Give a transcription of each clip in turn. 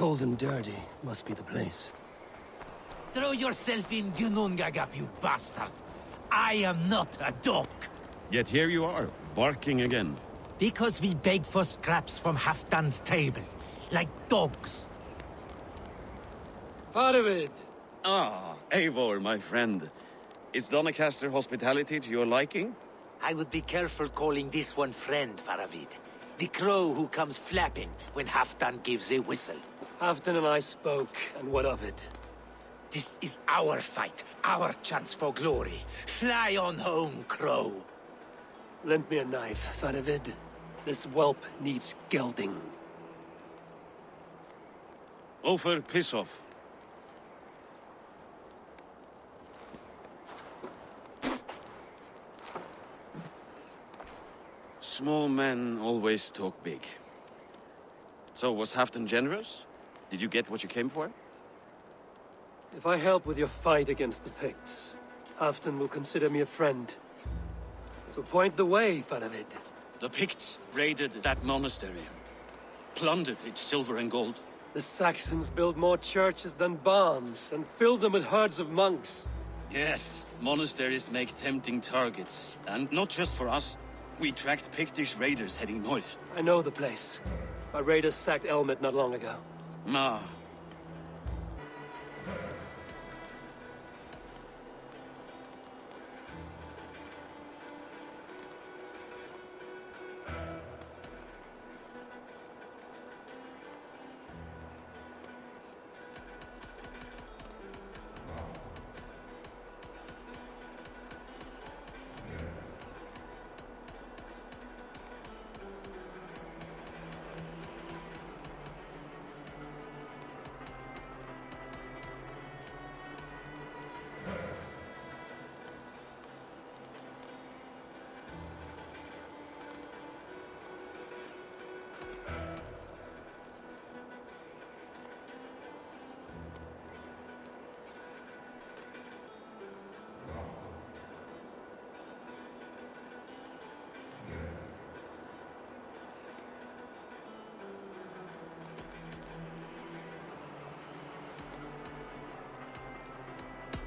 Cold and dirty must be the place. Throw yourself in Gunungagap, you bastard! I am not a dog! Yet here you are, barking again. Because we beg for scraps from Halfdan's table, like dogs. Faravid! Ah, Eivor, my friend. Is Doncaster hospitality to your liking? I would be careful calling this one friend, Faravid. The crow who comes flapping when Halfdan gives a whistle. Halfdan and I spoke, and what of it? This is our fight, our chance for glory. Fly on home, crow. Lend me a knife, Faravid. This whelp needs gelding. Ofer, piss off. Small men always talk big. So, was Halfdan generous? Did you get what you came for? If I help with your fight against the Picts, Halfdan will consider me a friend. So point the way, Faravid. The Picts raided that monastery. Plundered its silver and gold. The Saxons build more churches than barns, and fill them with herds of monks. Yes, monasteries make tempting targets. And not just for us. We tracked Pictish raiders heading north. I know the place. My raiders sacked Elmet not long ago. Ma.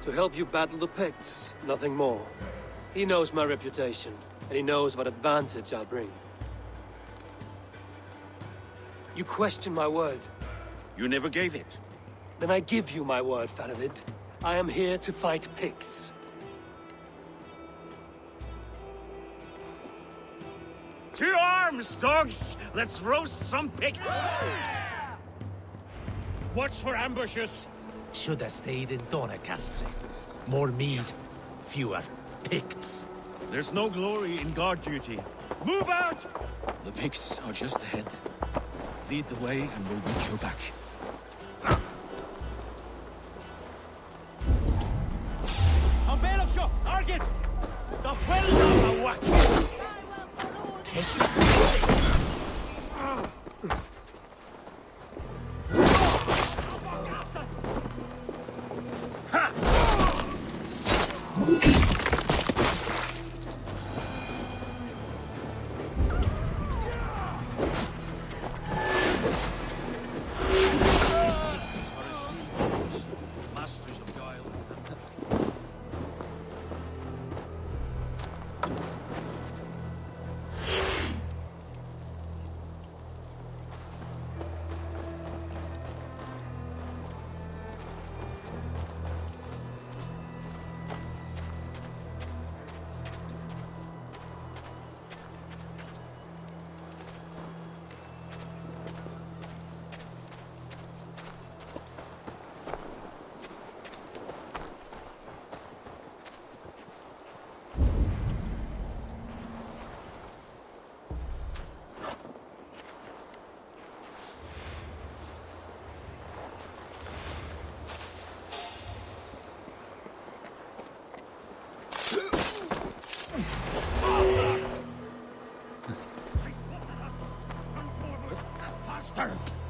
To help you battle the Picts, nothing more. He knows my reputation, and he knows what advantage I'll bring. You question my word. You never gave it. Then I give you my word, Faravid. I am here to fight Picts. To arms, dogs! Let's roast some Picts! Watch for ambushes! Should have stayed in Doncaster. More mead, fewer Picts. There's no glory in guard duty. Move out! The Picts are just ahead. Lead the way and we'll reach your back. An bélach seo, Argid! The well of a whack! Tesla!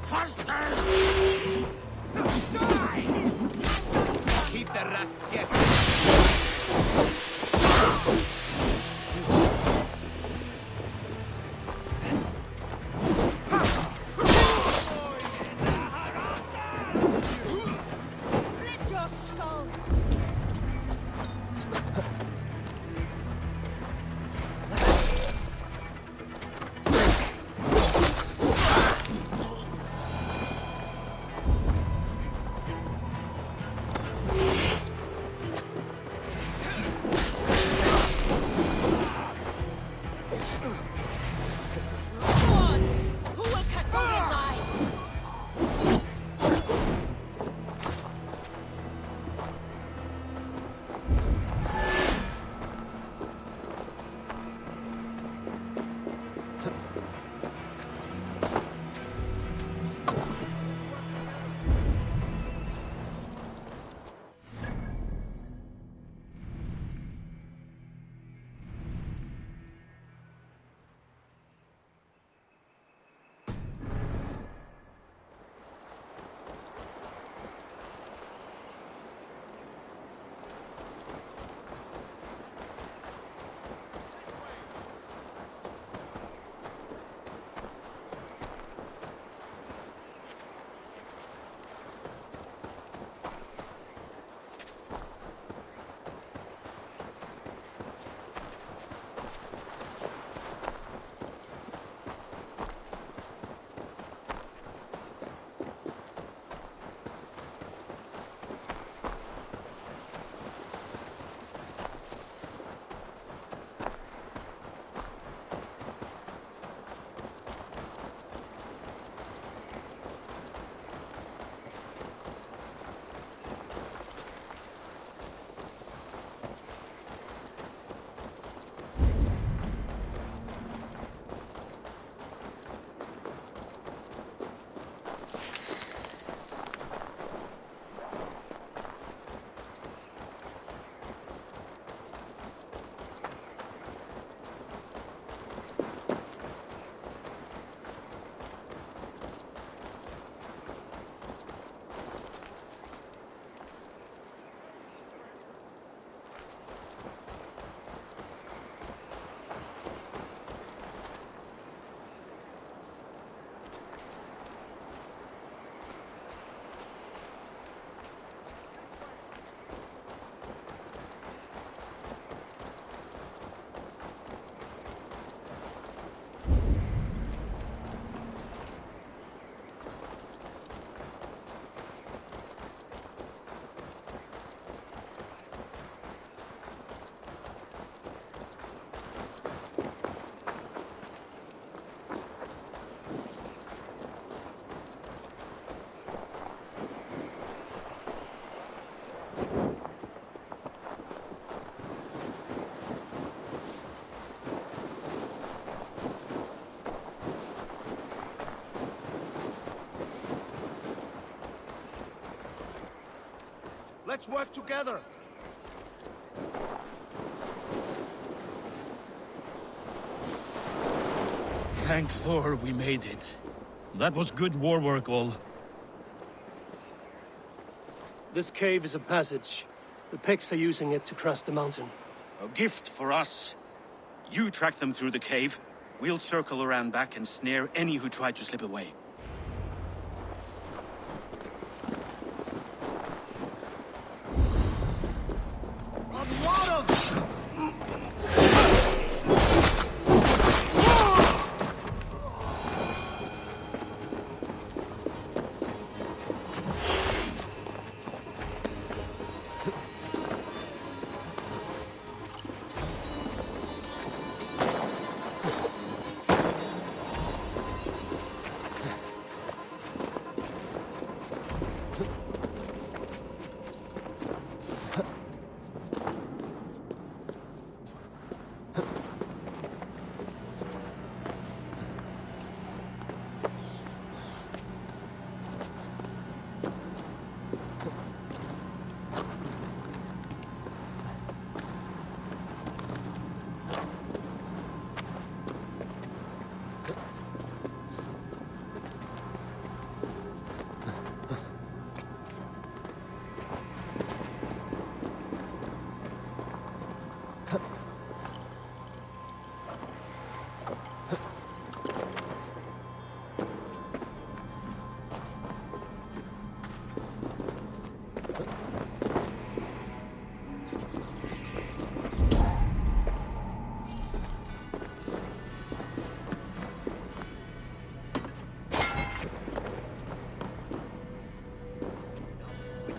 Faster! Keep the rat guessing. Go on! Who will catch Odin's eye? Let's work together! Thank Thor we made it. That was good war work, all. This cave is a passage. The Picts are using it to cross the mountain. A gift for us. You track them through the cave. We'll circle around back and snare any who try to slip away.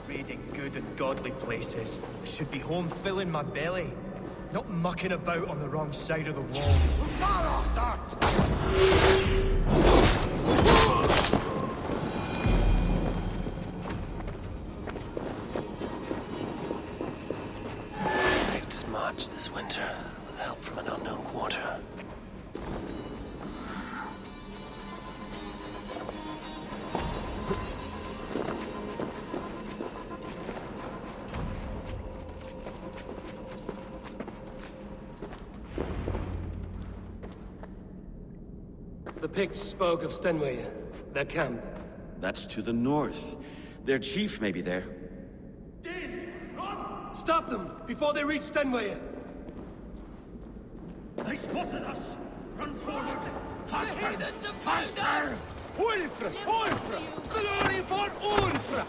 Raiding good and godly places should be home filling my belly. Not mucking about on the wrong side of the wall. Start! Picts march this winter with help from an unknown quarter. The Picts spoke of Stenway, their camp. That's to the north. Their chief may be there. Stop them before they reach Stenway! They spotted us! Run forward! Faster! Faster! Ulfra! Ulfra! Glory for Ulfra!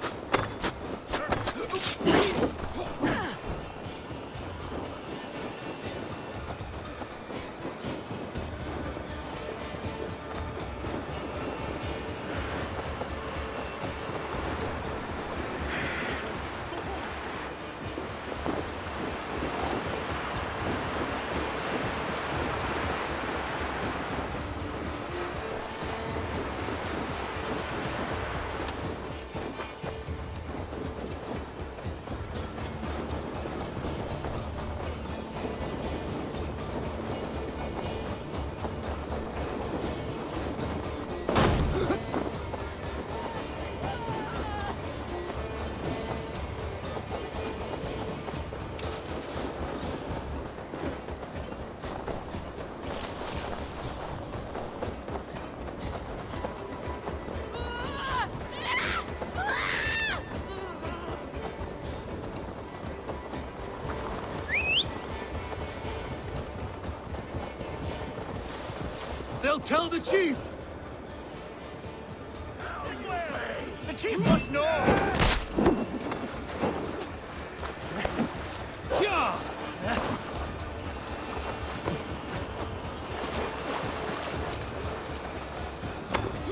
They'll tell the chief! The chief must know! Yeah!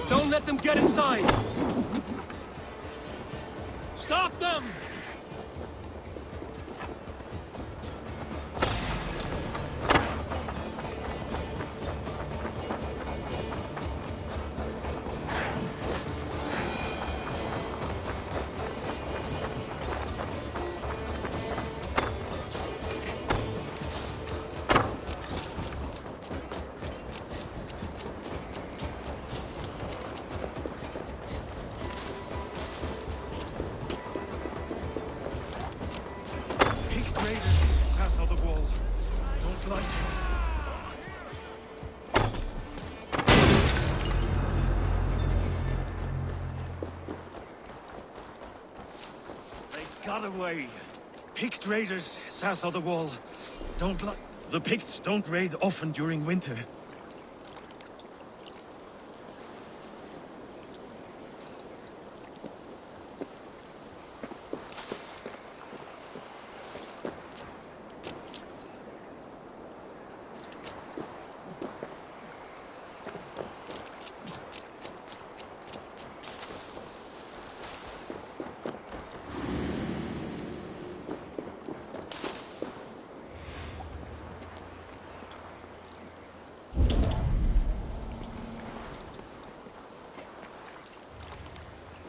Don't let them get inside! Stop them! South of the wall. Don't like it. They got away. Pict raiders south of the wall. Don't like. The Picts don't raid often during winter.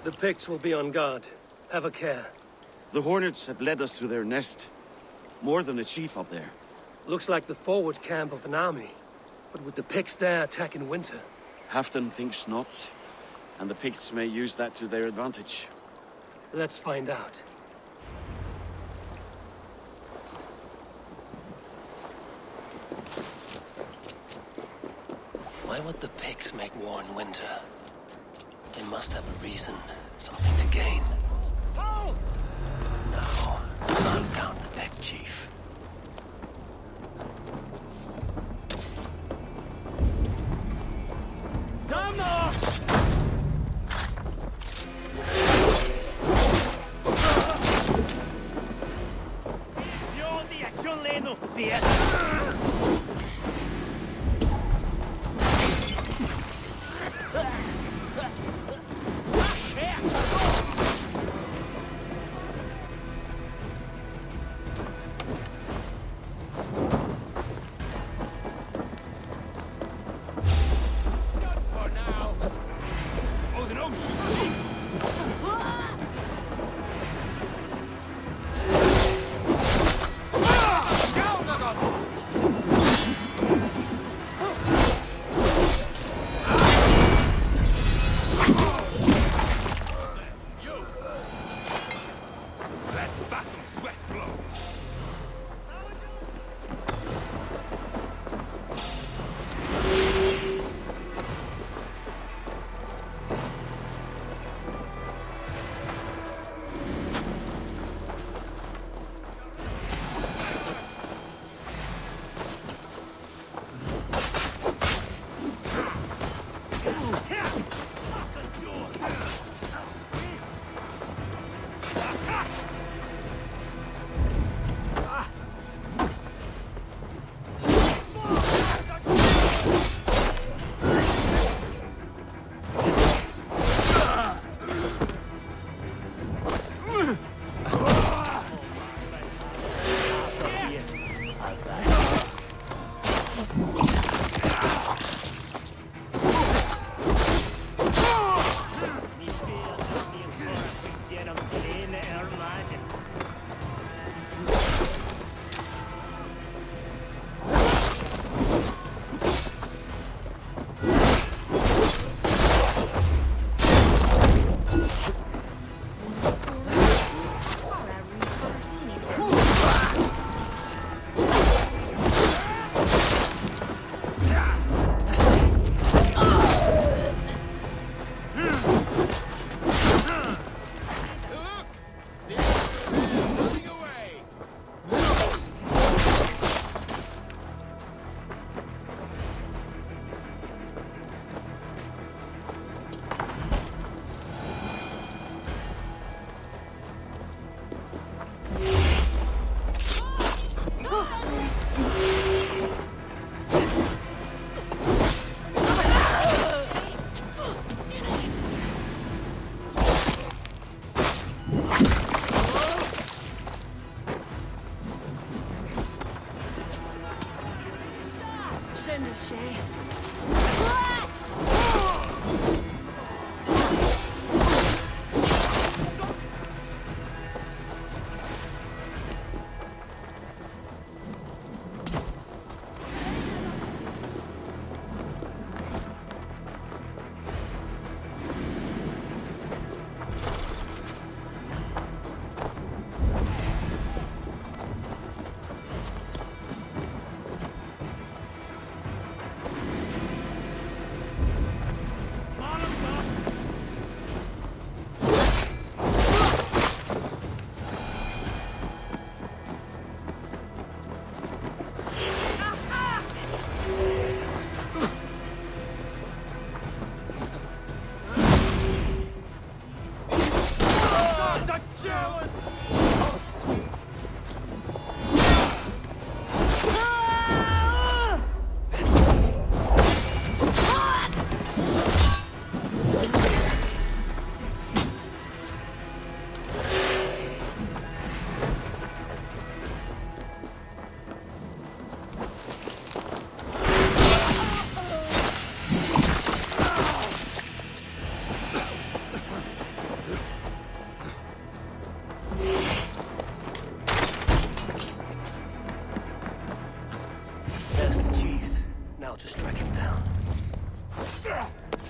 The Picts will be on guard. Have a care. The Hornets have led us to their nest. More than a chief up there. Looks like the forward camp of an army. But would the Picts dare attack in winter? Halfdan thinks not, and the Picts may use that to their advantage. Let's find out. Why would the Picts make war in winter? They must have a reason, something to gain. Hold! Now, hunt down the Pict chief.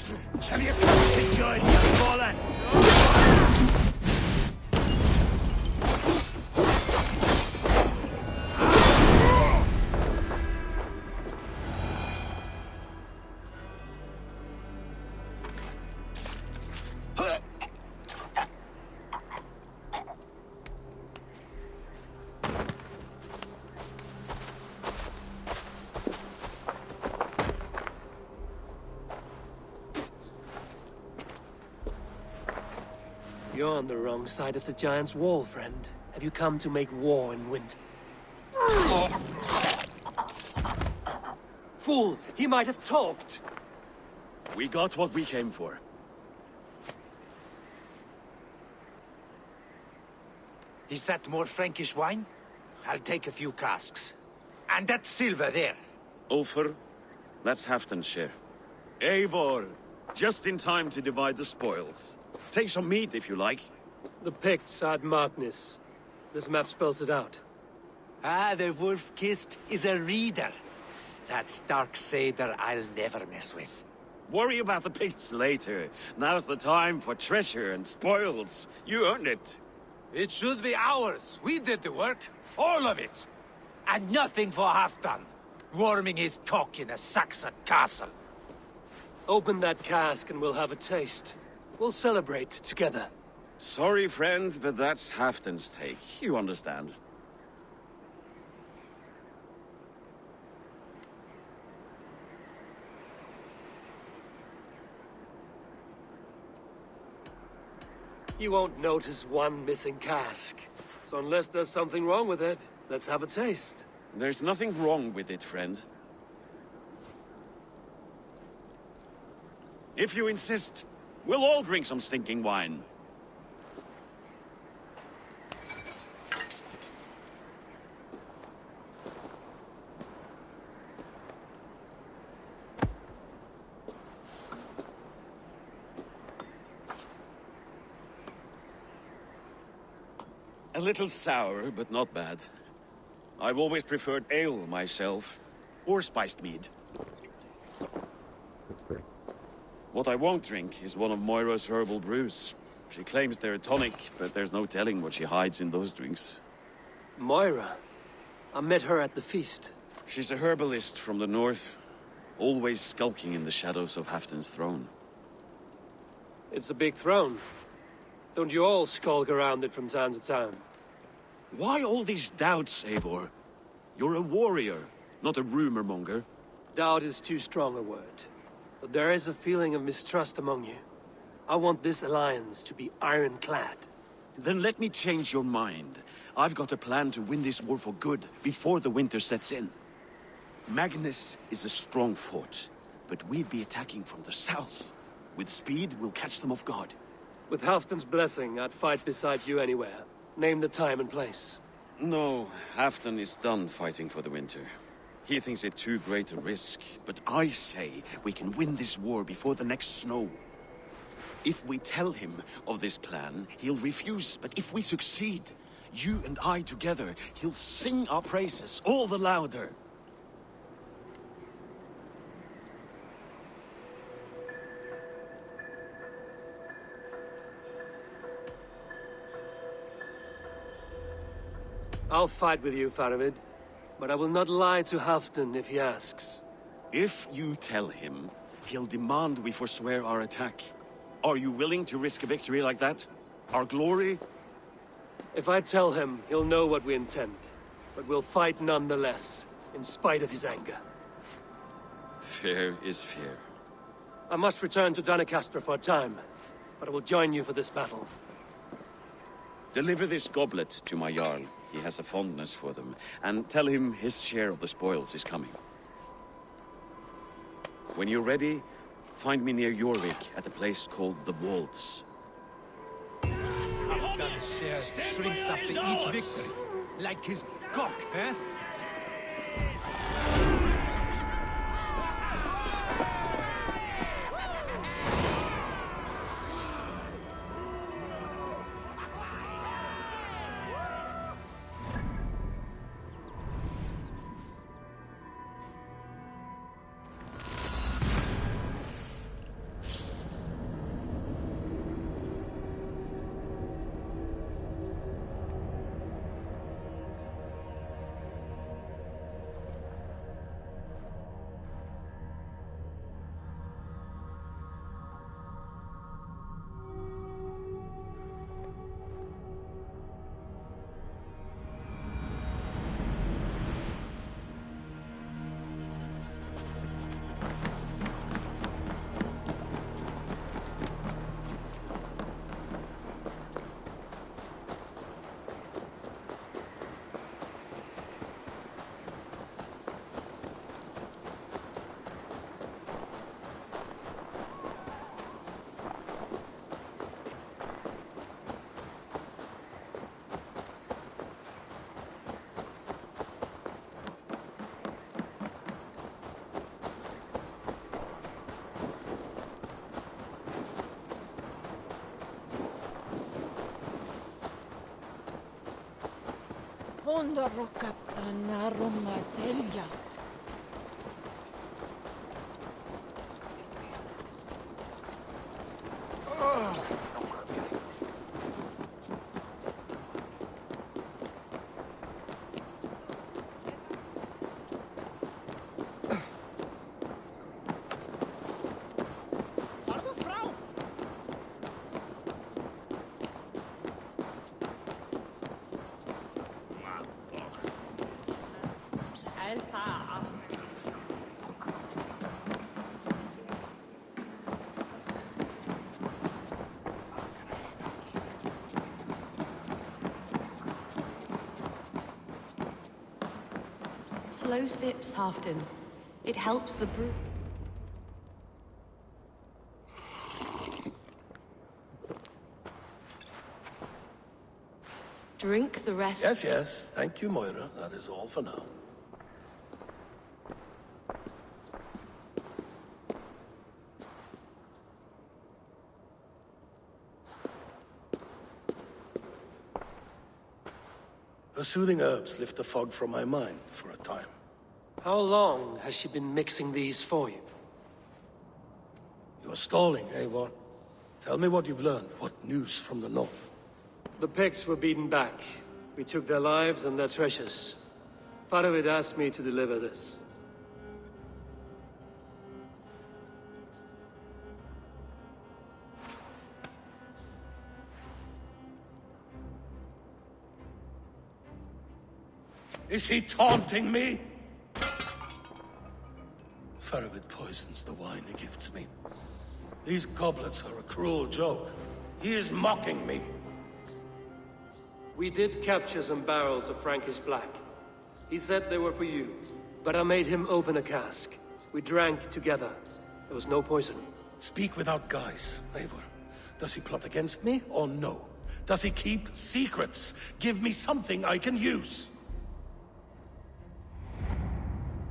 Have you come to join me, fallen? You're on the wrong side of the giant's wall, friend. Have you come to make war in Windsor? Fool! He might have talked! We got what we came for. Is that more Frankish wine? I'll take a few casks. And that silver there. Ulfr, that's Halfdan's share. Eivor, just in time to divide the spoils. Take some meat if you like. The Picts had Magnus. This map spells it out. Ah, the wolf-kissed is a reader. That stark satyr I'll never mess with. Worry about the Picts later. Now's the time for treasure and spoils. You earned it. It should be ours. We did the work. All of it. And nothing for Halfdan, warming his cock in a Saxon castle. Open that cask and we'll have a taste. We'll celebrate together. Sorry, friend, but that's Halfdan's take. You understand. You won't notice one missing cask. So unless there's something wrong with it, let's have a taste. There's nothing wrong with it, friend. If you insist, we'll all drink some stinking wine. A little sour, but not bad. I've always preferred ale myself, or spiced mead. What I won't drink is one of Moira's herbal brews. She claims they're a tonic, but there's no telling what she hides in those drinks. Moira? I met her at the feast. She's a herbalist from the north, always skulking in the shadows of Halfdan's throne. It's a big throne. Don't you all skulk around it from time to time? Why all these doubts, Eivor? You're a warrior, not a rumor monger. Doubt is too strong a word. But there is a feeling of mistrust among you. I want this alliance to be ironclad. Then let me change your mind. I've got a plan to win this war for good, before the winter sets in. Magnus is a strong fort, but we'd be attacking from the south. With speed, we'll catch them off guard. With Halfdan's blessing, I'd fight beside you anywhere. Name the time and place. No, Halfdan is done fighting for the winter. He thinks it too great a risk, but I say we can win this war before the next snow. If we tell him of this plan, he'll refuse, but if we succeed, you and I together, he'll sing our praises all the louder. I'll fight with you, Faravid. But I will not lie to Halfdan if he asks. If you tell him, he'll demand we forswear our attack. Are you willing to risk a victory like that? Our glory? If I tell him, he'll know what we intend. But we'll fight nonetheless, in spite of his anger. Fair is fair. I must return to Doncaster for a time, but I will join you for this battle. Deliver this goblet to my Jarl. He has a fondness for them. And tell him his share of the spoils is coming. When you're ready, find me near Jorvik at a place called the Waltz. Halfdan's share shrinks after each victory. Like his cock, eh? Mondo Rocapana Romatelia. Slow sips, Halfdan. It helps the brew. Drink the rest. Yes, yes. Thank you, Moira. That is all for now. The soothing herbs lift the fog from my mind for a time. How long has she been mixing these for you? You're stalling, Eivor. Tell me what you've learned. What news from the north? The Picts were beaten back. We took their lives and their treasures. Faravid asked me to deliver this. Is he taunting me? Faravid poisons the wine he gifts me. These goblets are a cruel joke. He is mocking me. We did capture some barrels of Frankish black. He said they were for you, but I made him open a cask. We drank together. There was no poison. Speak without guise, Eivor. Does he plot against me or no? Does he keep secrets? Give me something I can use.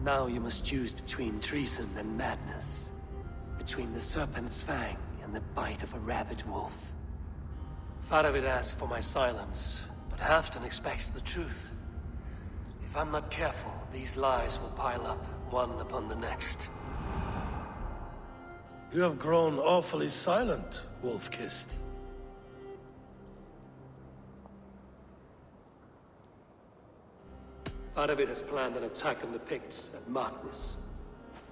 Now you must choose between treason and madness. Between the serpent's fang and the bite of a rabid wolf. Faravid asked for my silence, but Halfdan expects the truth. If I'm not careful, these lies will pile up, one upon the next. You have grown awfully silent, wolf-kissed. Faravid has planned an attack on the Picts at Magnus.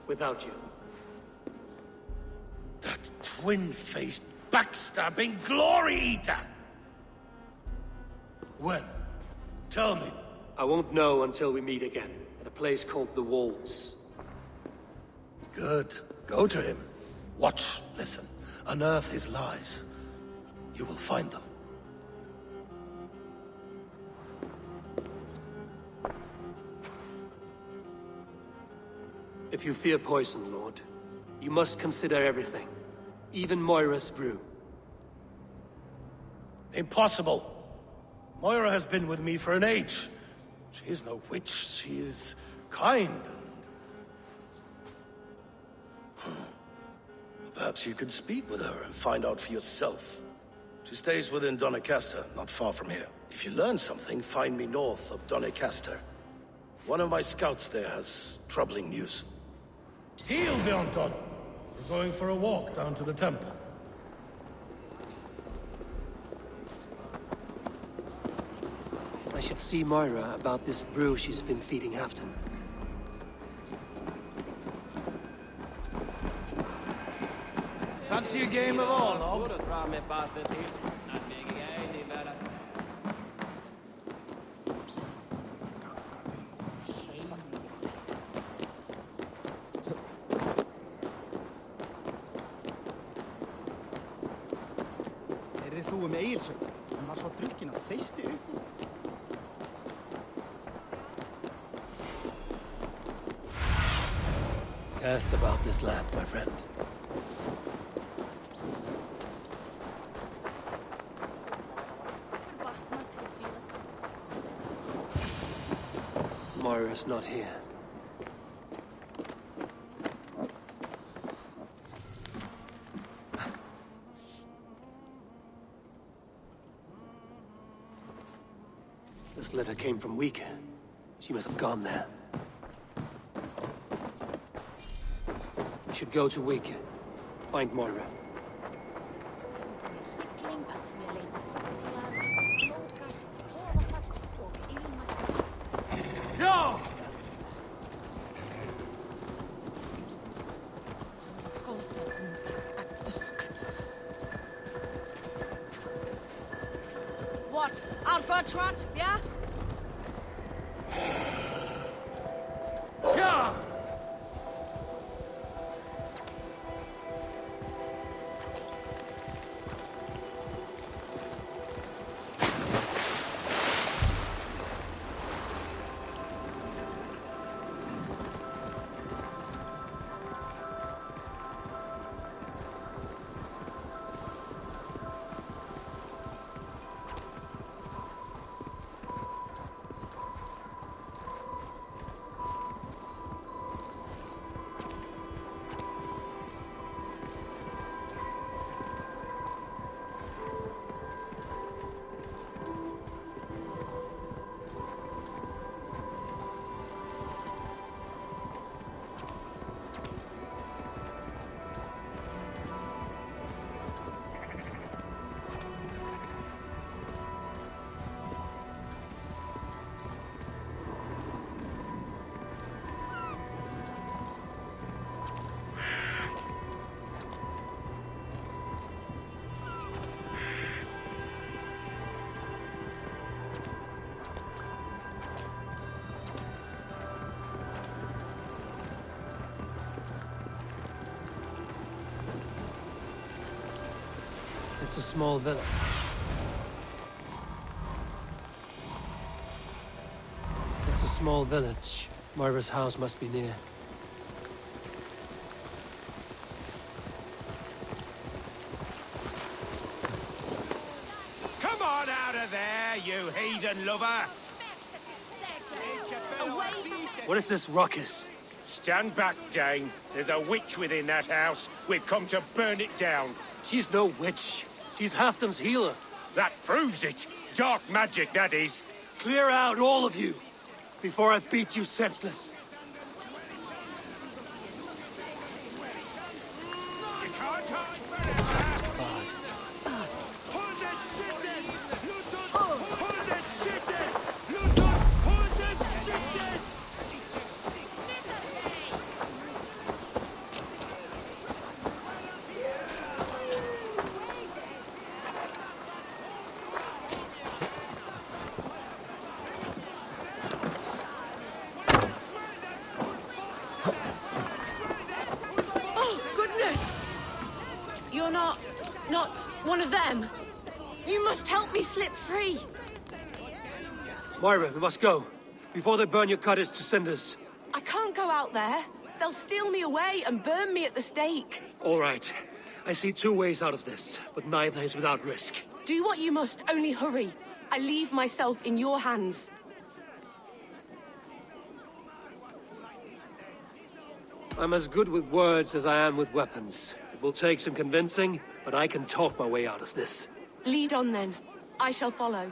Without you. That twin-faced, backstabbing glory-eater! When? Tell me. I won't know until we meet again, at a place called the Wolds. Good. Go to him. Watch, listen. Unearth his lies. You will find them. If you fear poison, Lord, you must consider everything. Even Moira's brew. Impossible. Moira has been with me for an age. She is no witch. She is kind and... Perhaps you could speak with her and find out for yourself. She stays within Doncaster, not far from here. If you learn something, find me north of Doncaster. One of my scouts there has troubling news. Heal, Bjornton! We're going for a walk down to the temple. I should see Moira about this brew she's been feeding Halfdan. Fancy a game of all, Þú Egilsson, hann var svo drukkinn að þeysti upp. Cast about this land, my friend. Moira's not here. The This letter came from Wike. She must have gone there. We should go to Wike. Find Moira. No! What? Out for a trot, yeah? Yeah! It's a small village. It's a small village. Moira's house must be near. Come on out of there, you heathen lover! What is this ruckus? Stand back, Dane. There's a witch within that house. We've come to burn it down. She's no witch. She's Halfdan's healer. That proves it. Dark magic, that is. Clear out, all of you, before I beat you senseless. You can't hide forever! Who's a shithead? Who's a shithead? Who's a shithead? You're not one of them. You must help me slip free. Moira, we must go, before they burn your cottage to cinders. I can't go out there. They'll steal me away and burn me at the stake. All right. I see two ways out of this, but neither is without risk. Do what you must, only hurry. I leave myself in your hands. I'm as good with words as I am with weapons. It will take some convincing, but I can talk my way out of this. Lead on then. I shall follow.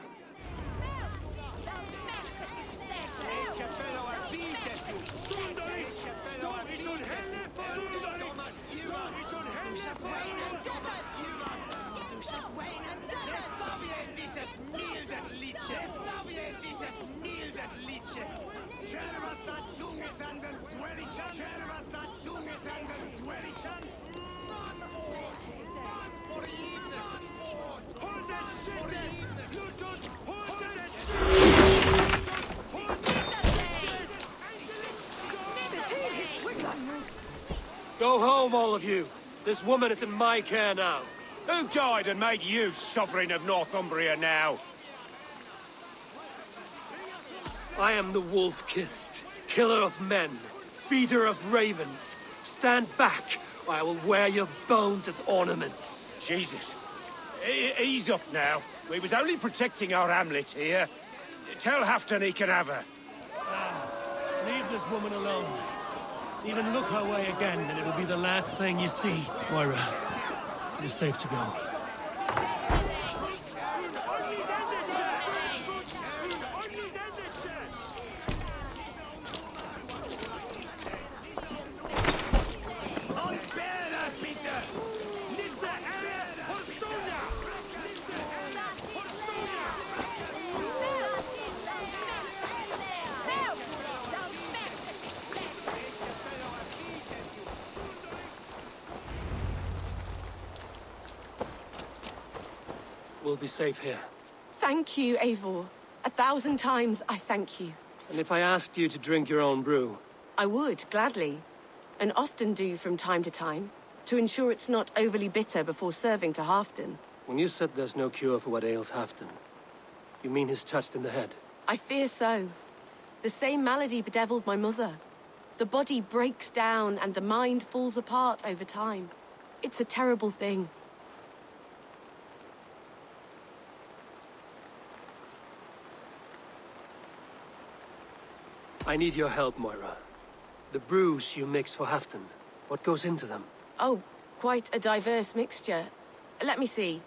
Go home, all of you. This woman is in my care now. Who died and made you sovereign of Northumbria now? I am the wolf-kissed, killer of men, feeder of ravens. Stand back, or I will wear your bones as ornaments. Jesus. Ease up now. We was only protecting our hamlet here. Tell Halfdan he can have her. Leave this woman alone. Even look her way again, and it'll be the last thing you see. Moira, it is safe to go. We'll be safe here. Thank you, Eivor. 1,000 times I thank you. And if I asked you to drink your own brew? I would, gladly. And often do from time to time, to ensure it's not overly bitter before serving to Halfdan. When you said there's no cure for what ails Halfdan, you mean he's touched in the head? I fear so. The same malady bedeviled my mother. The body breaks down and the mind falls apart over time. It's a terrible thing. I need your help, Moira. The brews you mix for Halfdan, what goes into them? Oh, quite a diverse mixture. Let me see.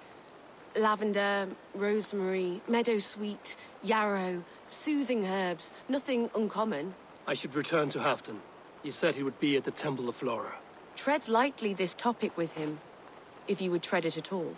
Lavender, rosemary, meadowsweet, yarrow, soothing herbs, nothing uncommon. I should return to Halfdan. He said he would be at the Temple of Flora. Tread lightly this topic with him, if you would tread it at all.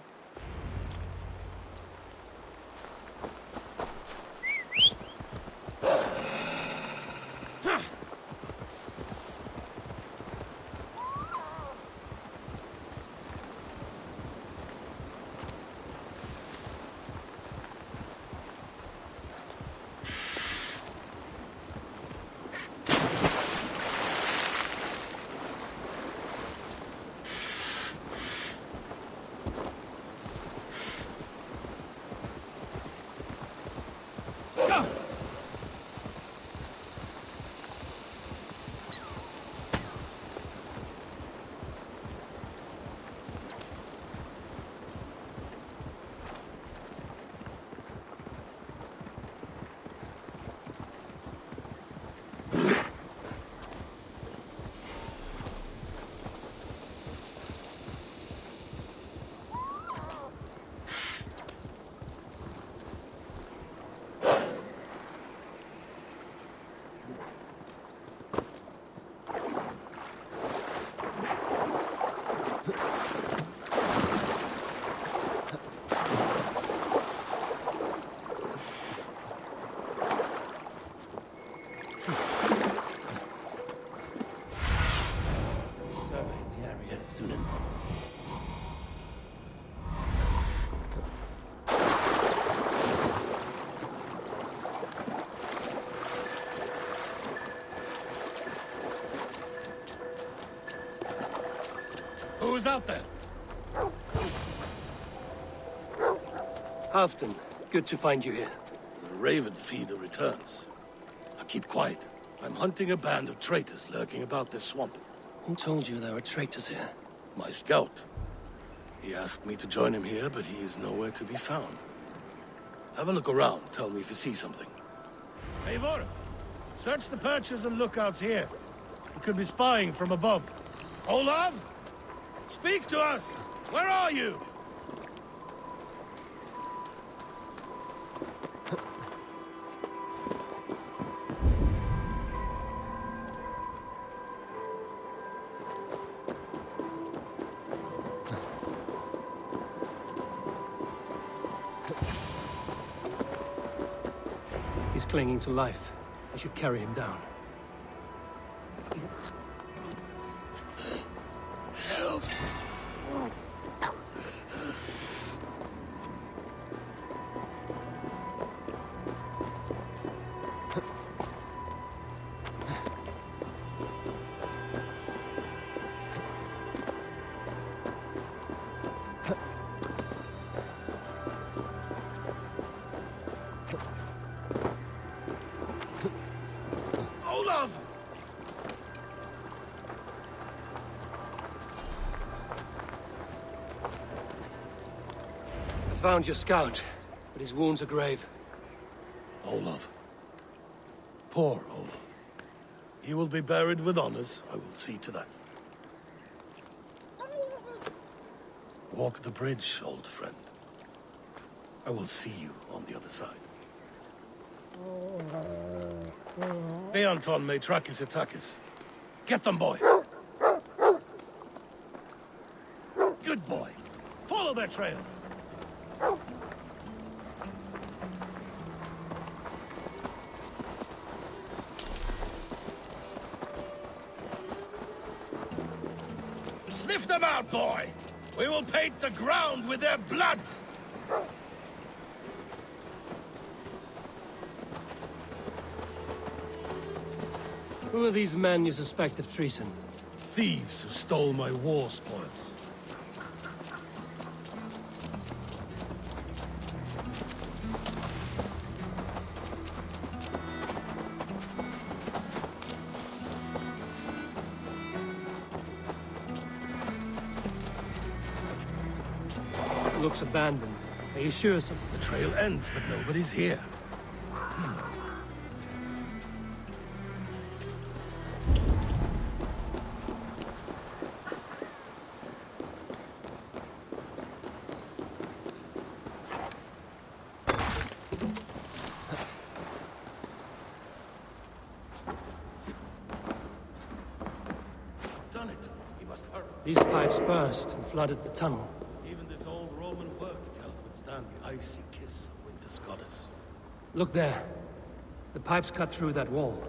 Who's out there? Halfdan, good to find you here. The Raven Feeder returns. Now keep quiet. I'm hunting a band of traitors lurking about this swamp. Who told you there are traitors here? My scout. He asked me to join him here, but he is nowhere to be found. Have a look around. Tell me if you see something. Eivor, search the perches and lookouts here. He could be spying from above. Olav? Speak to us! Where are you? He's clinging to life. I should carry him down. Olav! I found your scout, but his wounds are grave. Olav. Poor Olav. He will be buried with honors. I will see to that. Walk the bridge, old friend. I will see you on the other side. Beanton may Trakis Atakis. Get them, boy! Good boy. Follow their trail. Sniff them out, boy! We will paint the ground with their blood! Who are these men you suspect of treason? Thieves who stole my war spoils. Looks abandoned. Are you sure some? The trail ends, but nobody's here. Done it. We must hurry. These pipes burst and flooded the tunnel. Even this old Roman work cannot withstand the icy kiss of winter's goddess. Look there. The pipes cut through that wall.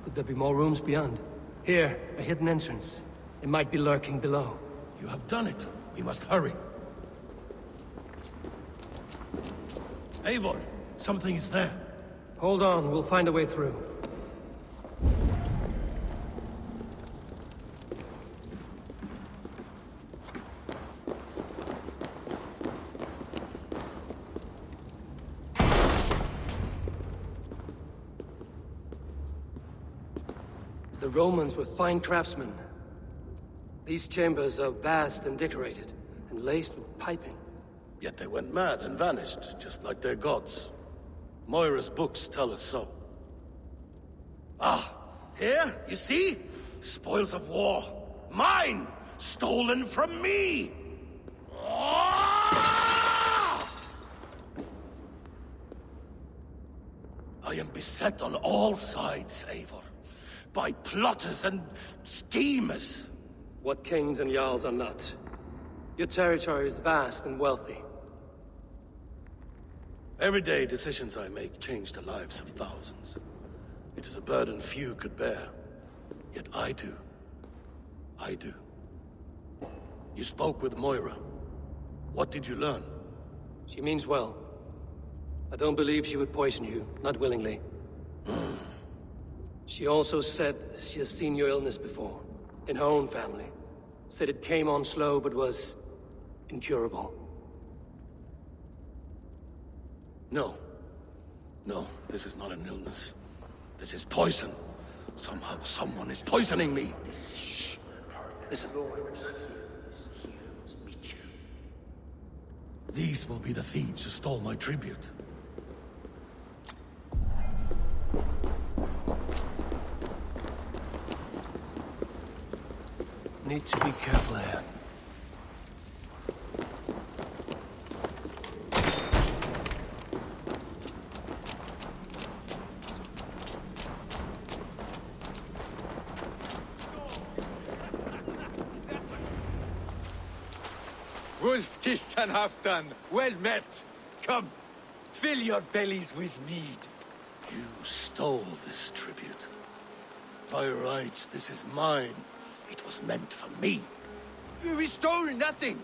Could there be more rooms beyond? Here, a hidden entrance. It might be lurking below. You have done it. We must hurry. Eivor, something is there. Hold on, we'll find a way through. The Romans were fine craftsmen. These chambers are vast and decorated, and laced with piping. Yet they went mad and vanished, just like their gods. Moira's books tell us so. Ah, here, you see? Spoils of war. Mine! Stolen from me! Ah! I am beset on all sides, Eivor. By plotters and schemers. What kings and jarls are not. Your territory is vast and wealthy. Everyday decisions I make change the lives of thousands. It is a burden few could bear. Yet I do. I do. You spoke with Moira. What did you learn? She means well. I don't believe she would poison you, not willingly. She also said she has seen your illness before, in her own family. Said it came on slow, but was incurable. No. No, this is not an illness. This is poison. Somehow someone is poisoning me. Shh. Listen. These will be the thieves who stole my tribute. Need to be careful here. Wolf-kissed and half-done. Well met. Come, fill your bellies with mead. You stole this tribute. By rights, this is mine. It was meant for me. We stole nothing.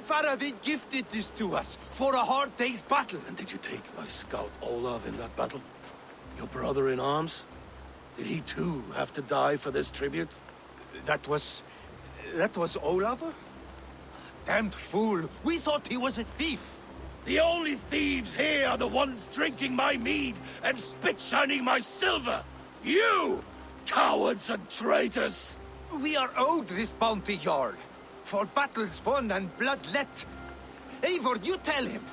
Faravid gifted this to us for a hard day's battle. And did you take my scout Olav in that battle? Your brother in arms? Did he too have to die for this tribute? That was Olav? Damned fool! We thought he was a thief! The only thieves here are the ones drinking my mead and spit-shining my silver! You! Cowards and traitors! We are owed this bounty, Jarl. For battles won and blood let. Eivor, you tell him!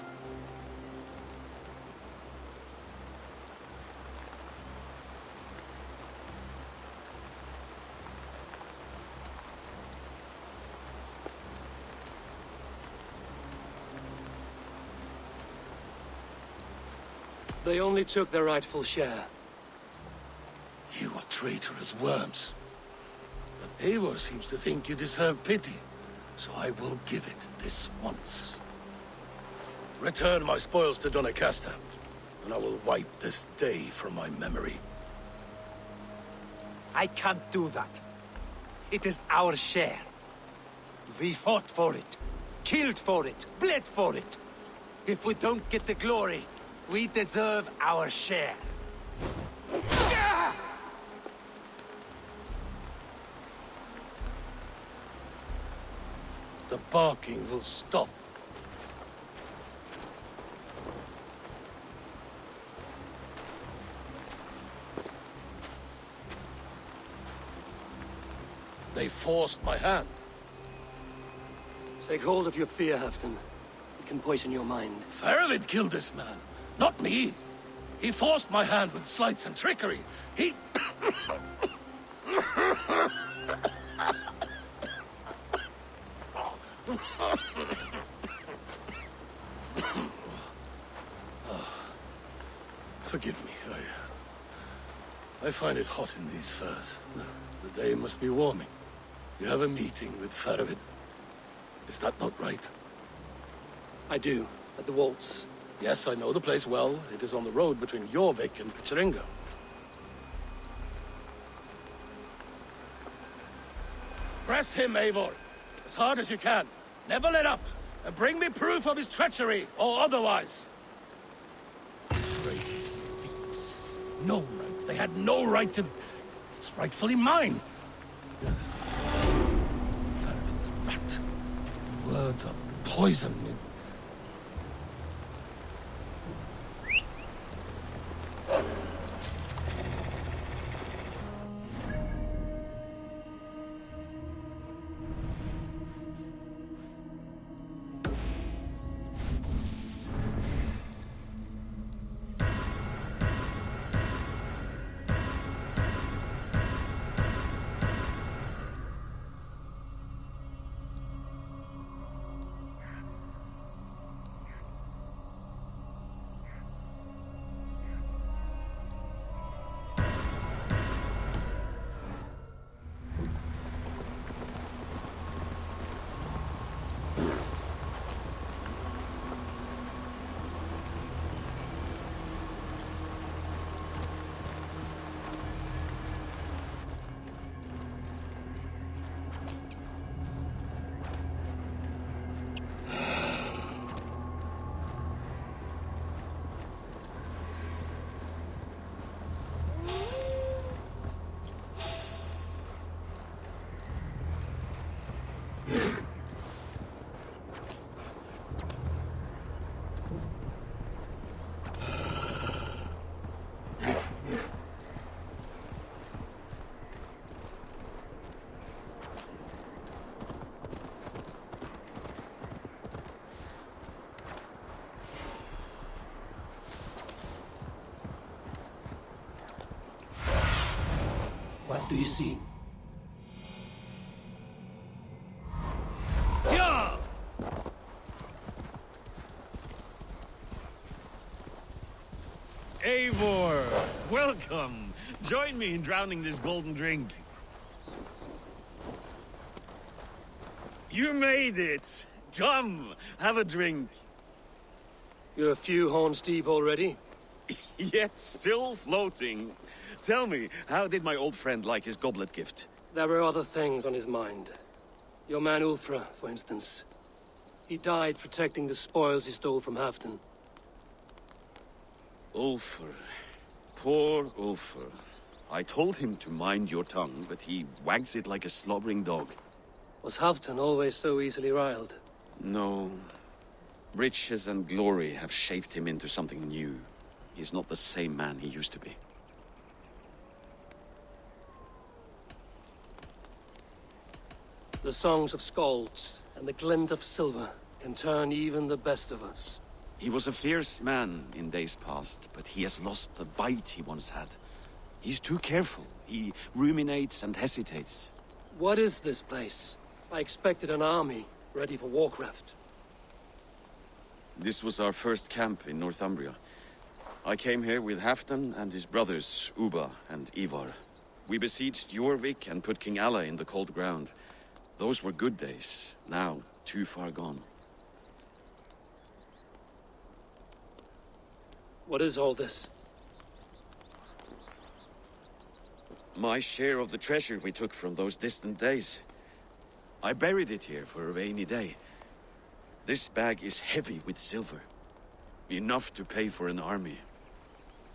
They only took their rightful share. You are traitorous worms. But Eivor seems to think you deserve pity, so I will give it this once. Return my spoils to Doncaster, and I will wipe this day from my memory. I can't do that. It is our share. We fought for it, killed for it, bled for it. If we don't get the glory, we deserve our share. the barking will stop. They forced my hand. Take hold of your fear, Halfdan. It can poison your mind. Faravid killed this man, not me. He forced my hand with sleights and trickery. He... Forgive me, I find it hot in these furs. The day must be warming. You have a meeting with Faravid. Is that not right? I do, at the waltz. Yes, I know the place well. It is on the road between Jorvik and Picheringa. Press him, Eivor. As hard as you can. Never let up. And bring me proof of his treachery, or otherwise. Traitors, thieves. No right. They had no right to... It's rightfully mine. Yes. Faravid the rat. Words are poison. What do you see? Yeah! Eivor, welcome. Join me in drowning this golden drink. You made it. Come, have a drink. You're a few horns deep already? Yet still floating. Tell me, how did my old friend like his goblet gift? There were other things on his mind. Your man Ulfra, for instance. He died protecting the spoils he stole from Halfdan. Ulfr. Poor Ulfr. I told him to mind your tongue, but he wags it like a slobbering dog. Was Halfdan always so easily riled? No. Riches and glory have shaped him into something new. He's not the same man he used to be. The songs of skalds and the glint of silver can turn even the best of us. He was a fierce man in days past, but he has lost the bite he once had. He's too careful. He ruminates and hesitates. What is this place? I expected an army, ready for warcraft. This was our first camp in Northumbria. I came here with Halfdan and his brothers, Ubba and Ivar. We besieged Jorvik and put King Alla in the cold ground. Those were good days, now too far gone. What is all this? My share of the treasure we took from those distant days. I buried it here for a rainy day. This bag is heavy with silver. Enough to pay for an army.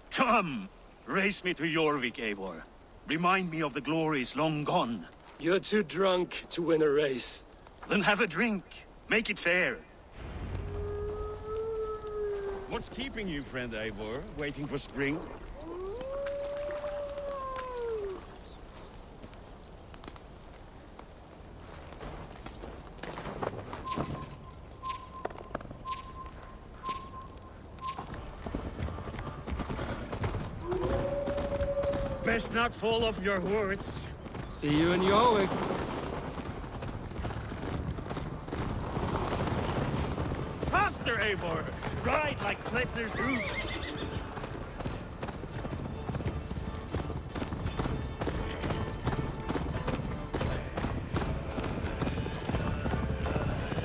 Come! Race me to Jorvik, Eivor. Remind me of the glories long gone. You're too drunk to win a race. Then have a drink. Make it fair. What's keeping you, friend Eivor? Waiting for spring? Best not fall off your horse. See you in Jorvik. Faster, Eivor! Ride like Sleipnir's hooves!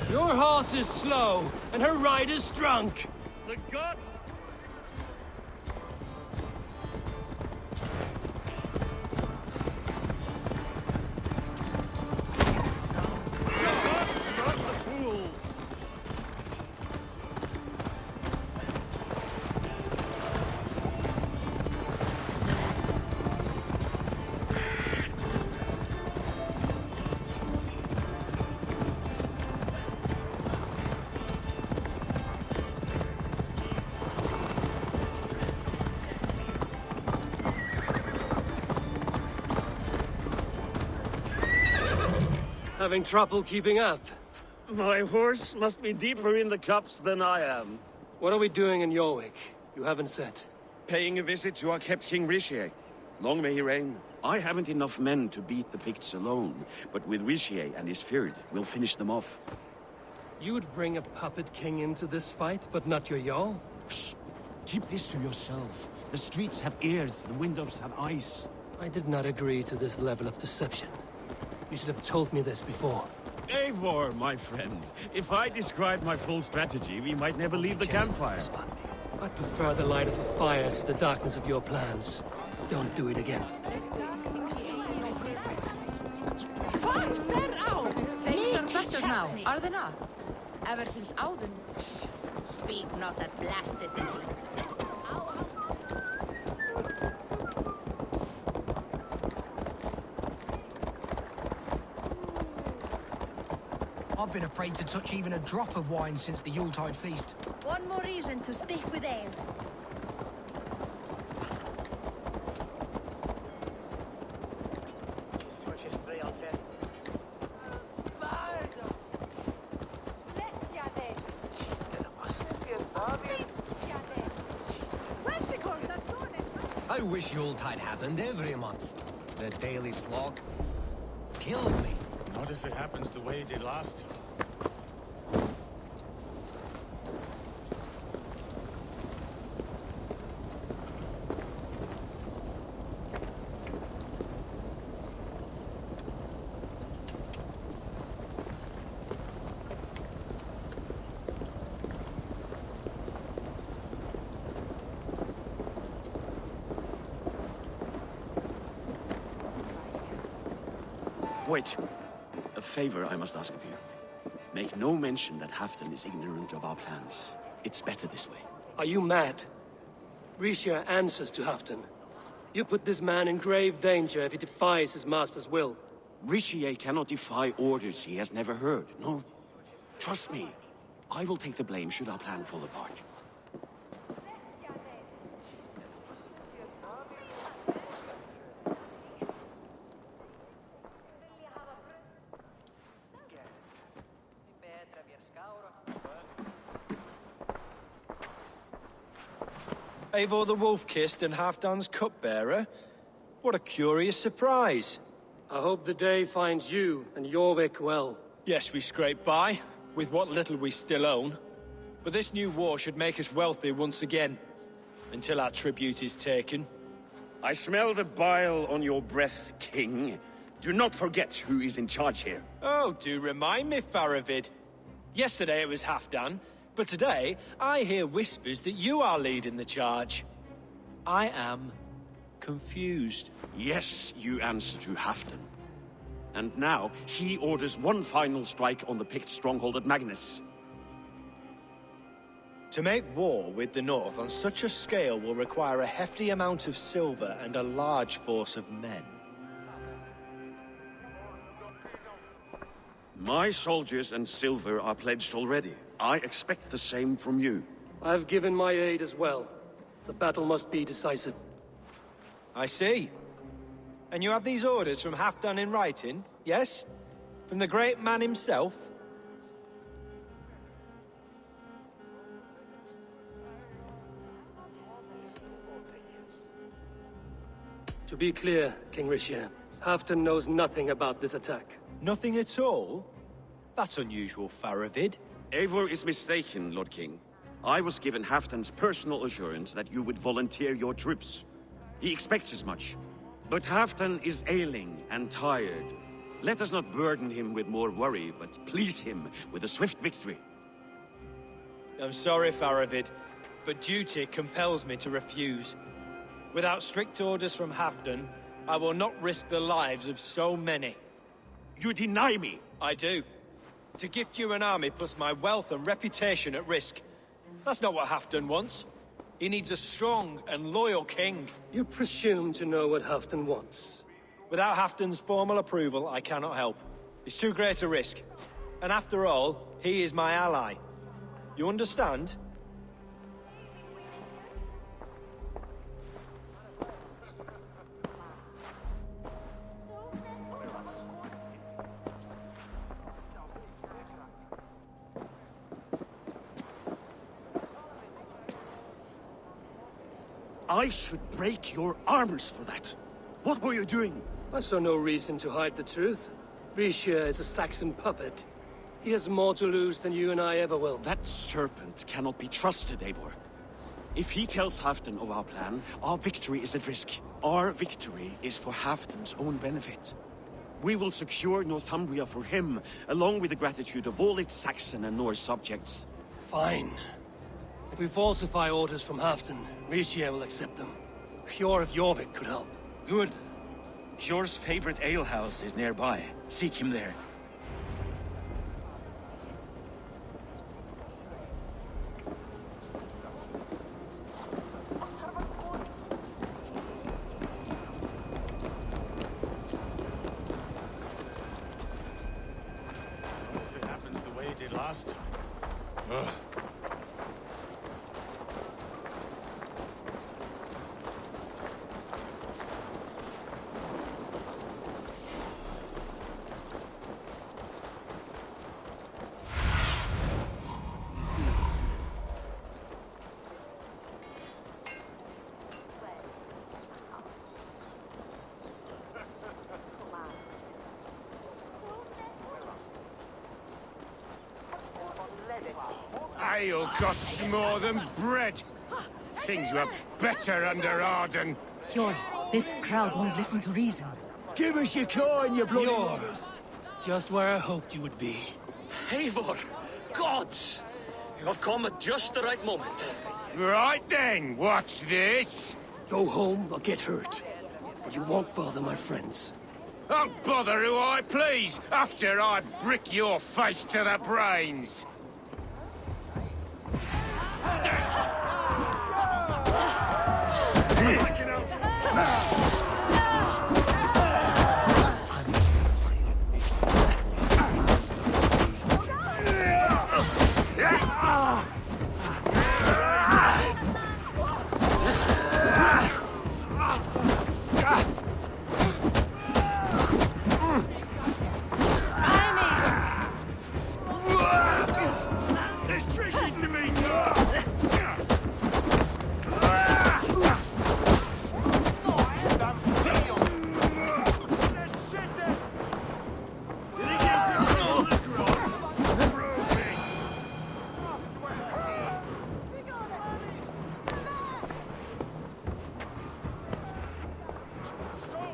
Your horse is slow, and her rider's drunk. The god... Not the fool! Having trouble keeping up. My horse must be deeper in the cups than I am. What are we doing in Jorvik? You haven't said. Paying a visit to our kept King Rishi. Long may he reign. I haven't enough men to beat the Picts alone, but with Rishi and his Fyrd, we'll finish them off. You would bring a puppet king into this fight, but not your Jarl? Shh. Keep this to yourself. The streets have ears, the windows have eyes. I did not agree to this level of deception. You should have told me this before. Eivor, my friend. If I described my full strategy, we might never leave the campfire. I prefer the light of a fire to the darkness of your plans. Don't do it again. What? Where out? Things are better now, are they not? Ever since Auden... Speak not that blasted name. I've been afraid to touch even a drop of wine since the Yuletide feast. One more reason to stick with ale. I wish Yuletide happened every month. The daily slog kills me. Not if it happens the way it did last time. Wait. A favor I must ask of you. Make no mention that Halfdan is ignorant of our plans. It's better this way. Are you mad? Risha answers to Halfdan. You put this man in grave danger if he defies his master's will. Rishi cannot defy orders he has never heard, no? Trust me. I will take the blame should our plan fall apart. Eivor the Wolf-Kissed and Halfdan's cupbearer? What a curious surprise. I hope the day finds you and Jorvik well. Yes, we scrape by, with what little we still own. But this new war should make us wealthy once again. Until our tribute is taken. I smell the bile on your breath, King. Do not forget who is in charge here. Oh, do remind me, Faravid. Yesterday it was Halfdan, but today I hear whispers that you are leading the charge. I am confused. Yes, you answer to Halfdan. And now, he orders one final strike on the Pict stronghold at Magnus. To make war with the North on such a scale will require a hefty amount of silver and a large force of men. My soldiers and silver are pledged already. I expect the same from you. I've given my aid as well. The battle must be decisive. I see. And you have these orders from Halfdan in writing, yes? From the great man himself? To be clear, King Rishir, Halfdan knows nothing about this attack. Nothing at all? That's unusual, Faravid. Eivor is mistaken, Lord King. I was given Halfdan's personal assurance that you would volunteer your troops. He expects as much. But Halfdan is ailing and tired. Let us not burden him with more worry, but please him with a swift victory. I'm sorry, Faravid, but duty compels me to refuse. Without strict orders from Halfdan, I will not risk the lives of so many. You deny me! I do. To gift you an army puts my wealth and reputation at risk. That's not what Halfdan wants. He needs a strong and loyal king. You presume to know what Halfdan wants. Without Halfdan's formal approval, I cannot help. It's too great a risk. And after all, he is my ally. You understand? I should break your arms for that. What were you doing? I saw no reason to hide the truth. Rishir is a Saxon puppet. He has more to lose than you and I ever will. That serpent cannot be trusted, Eivor. If he tells Halfdan of our plan, our victory is at risk. Our victory is for Halfdan's own benefit. We will secure Northumbria for him, along with the gratitude of all its Saxon and Norse subjects. Fine. If we falsify orders from Halfdan, Rishir will accept them. Hjor of Jorvik could help. Good. Hjor's favorite alehouse is nearby. Seek him there. If it happens the way it did last time. Ugh. Ale costs more than bread. Things were better under Arden. Hjor, this crowd won't listen to reason. Give us your coin, you bloody... Hjor, just where I hoped you would be. Eivor, gods! You have come at just the right moment. Right then, watch this. Go home or get hurt. But you won't bother my friends. I'll bother who I please after I brick your face to the brains.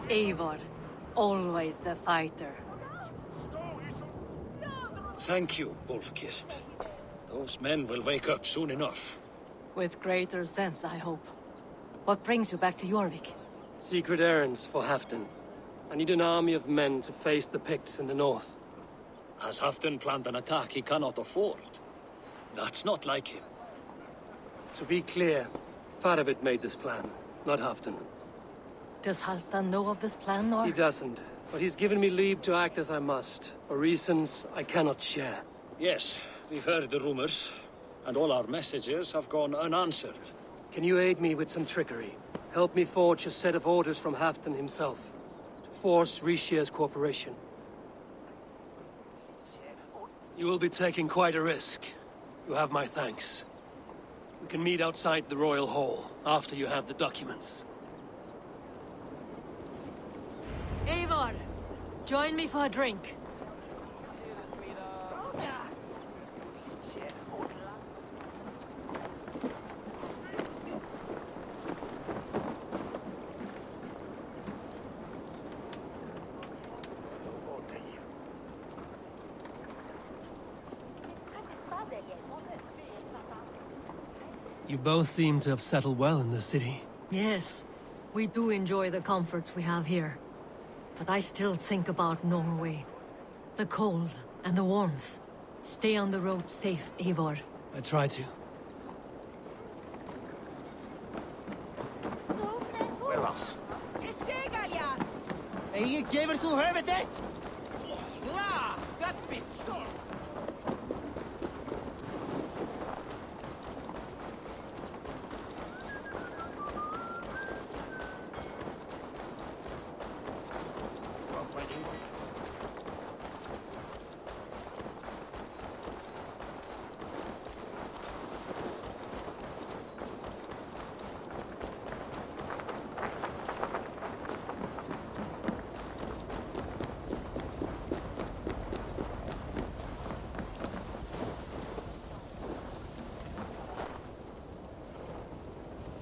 Eivor, always the fighter. Thank you, Wolf-Kissed. Those men will wake up soon enough. With greater sense, I hope. What brings you back to Jorvik? Secret errands for Halfdan. I need an army of men to face the Picts in the north. Has Halfdan planned an attack he cannot afford? That's not like him. To be clear, Faravid made this plan, not Halfdan. Does Halfdan know of this plan, or...? He doesn't. But he's given me leave to act as I must, for reasons I cannot share. Yes, we've heard the rumors, and all our messages have gone unanswered. Can you aid me with some trickery? Help me forge a set of orders from Halfdan himself, to force Rishia's cooperation. You will be taking quite a risk. You have my thanks. We can meet outside the Royal Hall, after you have the documents. Eivor, join me for a drink. You both seem to have settled well in the city. Yes, we do enjoy the comforts we have here. But I still think about Norway. The cold and the warmth. Stay on the road safe, Eivor. I try to. Jeg giver så helvetet! La, that bit!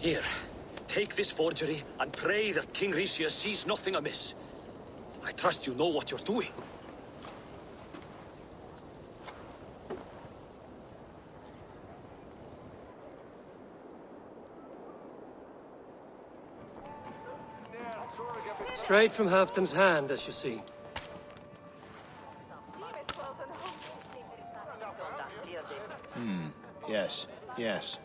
Here, take this forgery and pray that King Rishia sees nothing amiss. I trust you know what you're doing. Straight from Halfdan's hand, as you see. Yes, yes.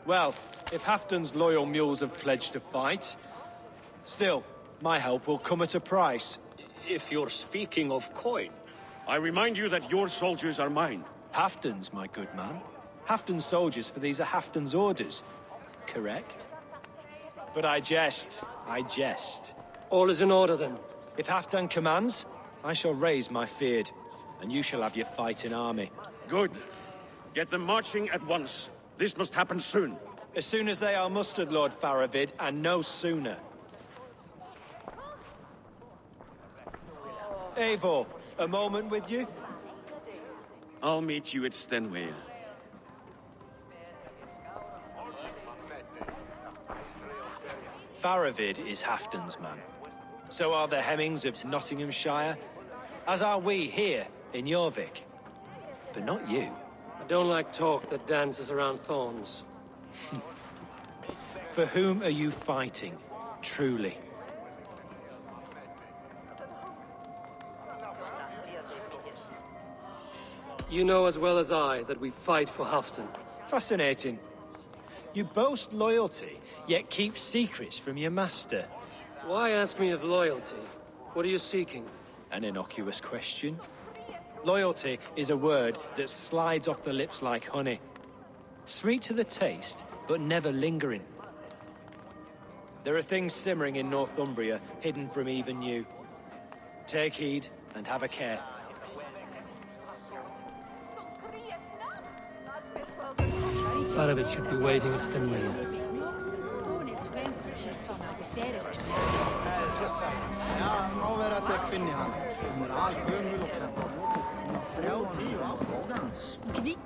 Well, if Halfdan's loyal mules have pledged to fight, still, my help will come at a price. If you're speaking of coin... I remind you that your soldiers are mine. Halfdan's, my good man. Halfdan's soldiers, for these are Halfdan's orders. Correct? But I jest. I jest. All is in order, then. If Halfdan commands, I shall raise my feared, and you shall have your fighting army. Good. Get them marching at once. This must happen soon. As soon as they are mustered, Lord Faravid, and no sooner. Eivor, a moment with you? I'll meet you at Stenway. Faravid is Halfdan's man. So are the Hemmings of Nottinghamshire, as are we here in Jorvik. But not you. I don't like talk that dances around thorns. For whom are you fighting, truly? You know as well as I that we fight for Halfdan. Fascinating. You boast loyalty, yet keep secrets from your master. Why ask me of loyalty? What are you seeking? An innocuous question. Loyalty is a word that slides off the lips like honey. Sweet to the taste, but never lingering. There are things simmering in Northumbria, hidden from even you. Take heed, and have a care. Faravid should be waiting at Stenway. Ja, må være at jeg finner han. Hun er alt gømmel og kraftig.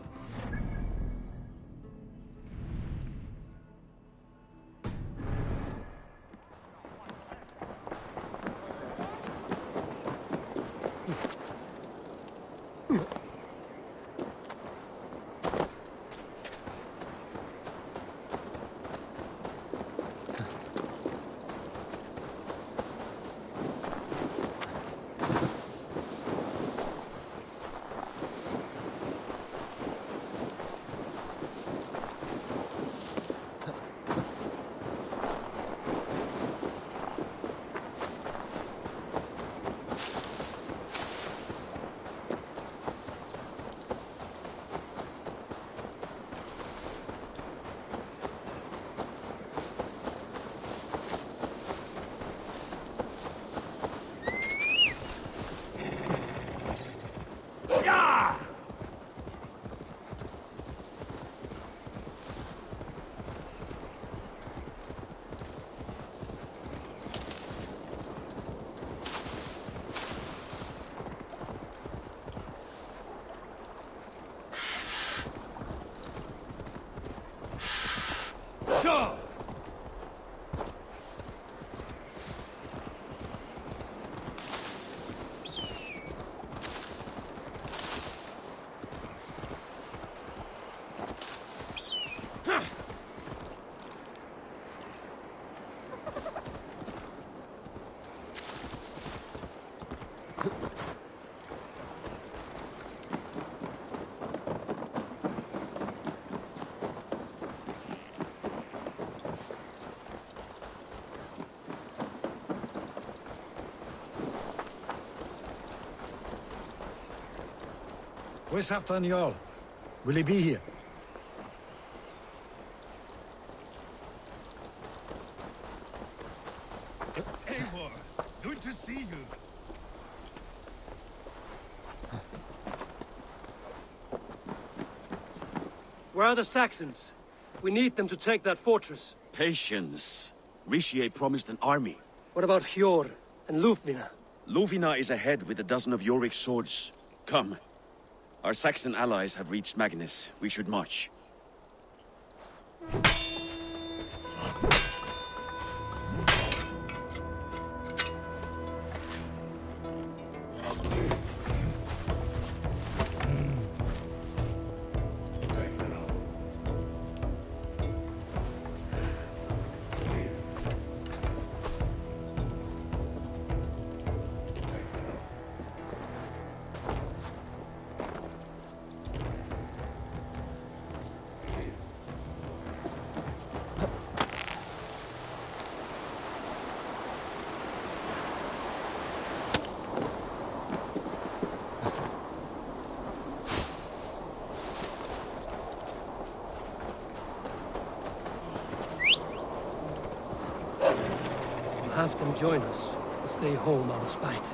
Where's Halfdan Jarl? Will he be here? Eivor, good to see you. Where are the Saxons? We need them to take that fortress. Patience. Richier promised an army. What about Hjor and Lufvina? Lufvina is ahead with a dozen of Jorik's swords. Come. Our Saxon allies have reached Magnus. We should march. Have them join us, or stay home out of spite.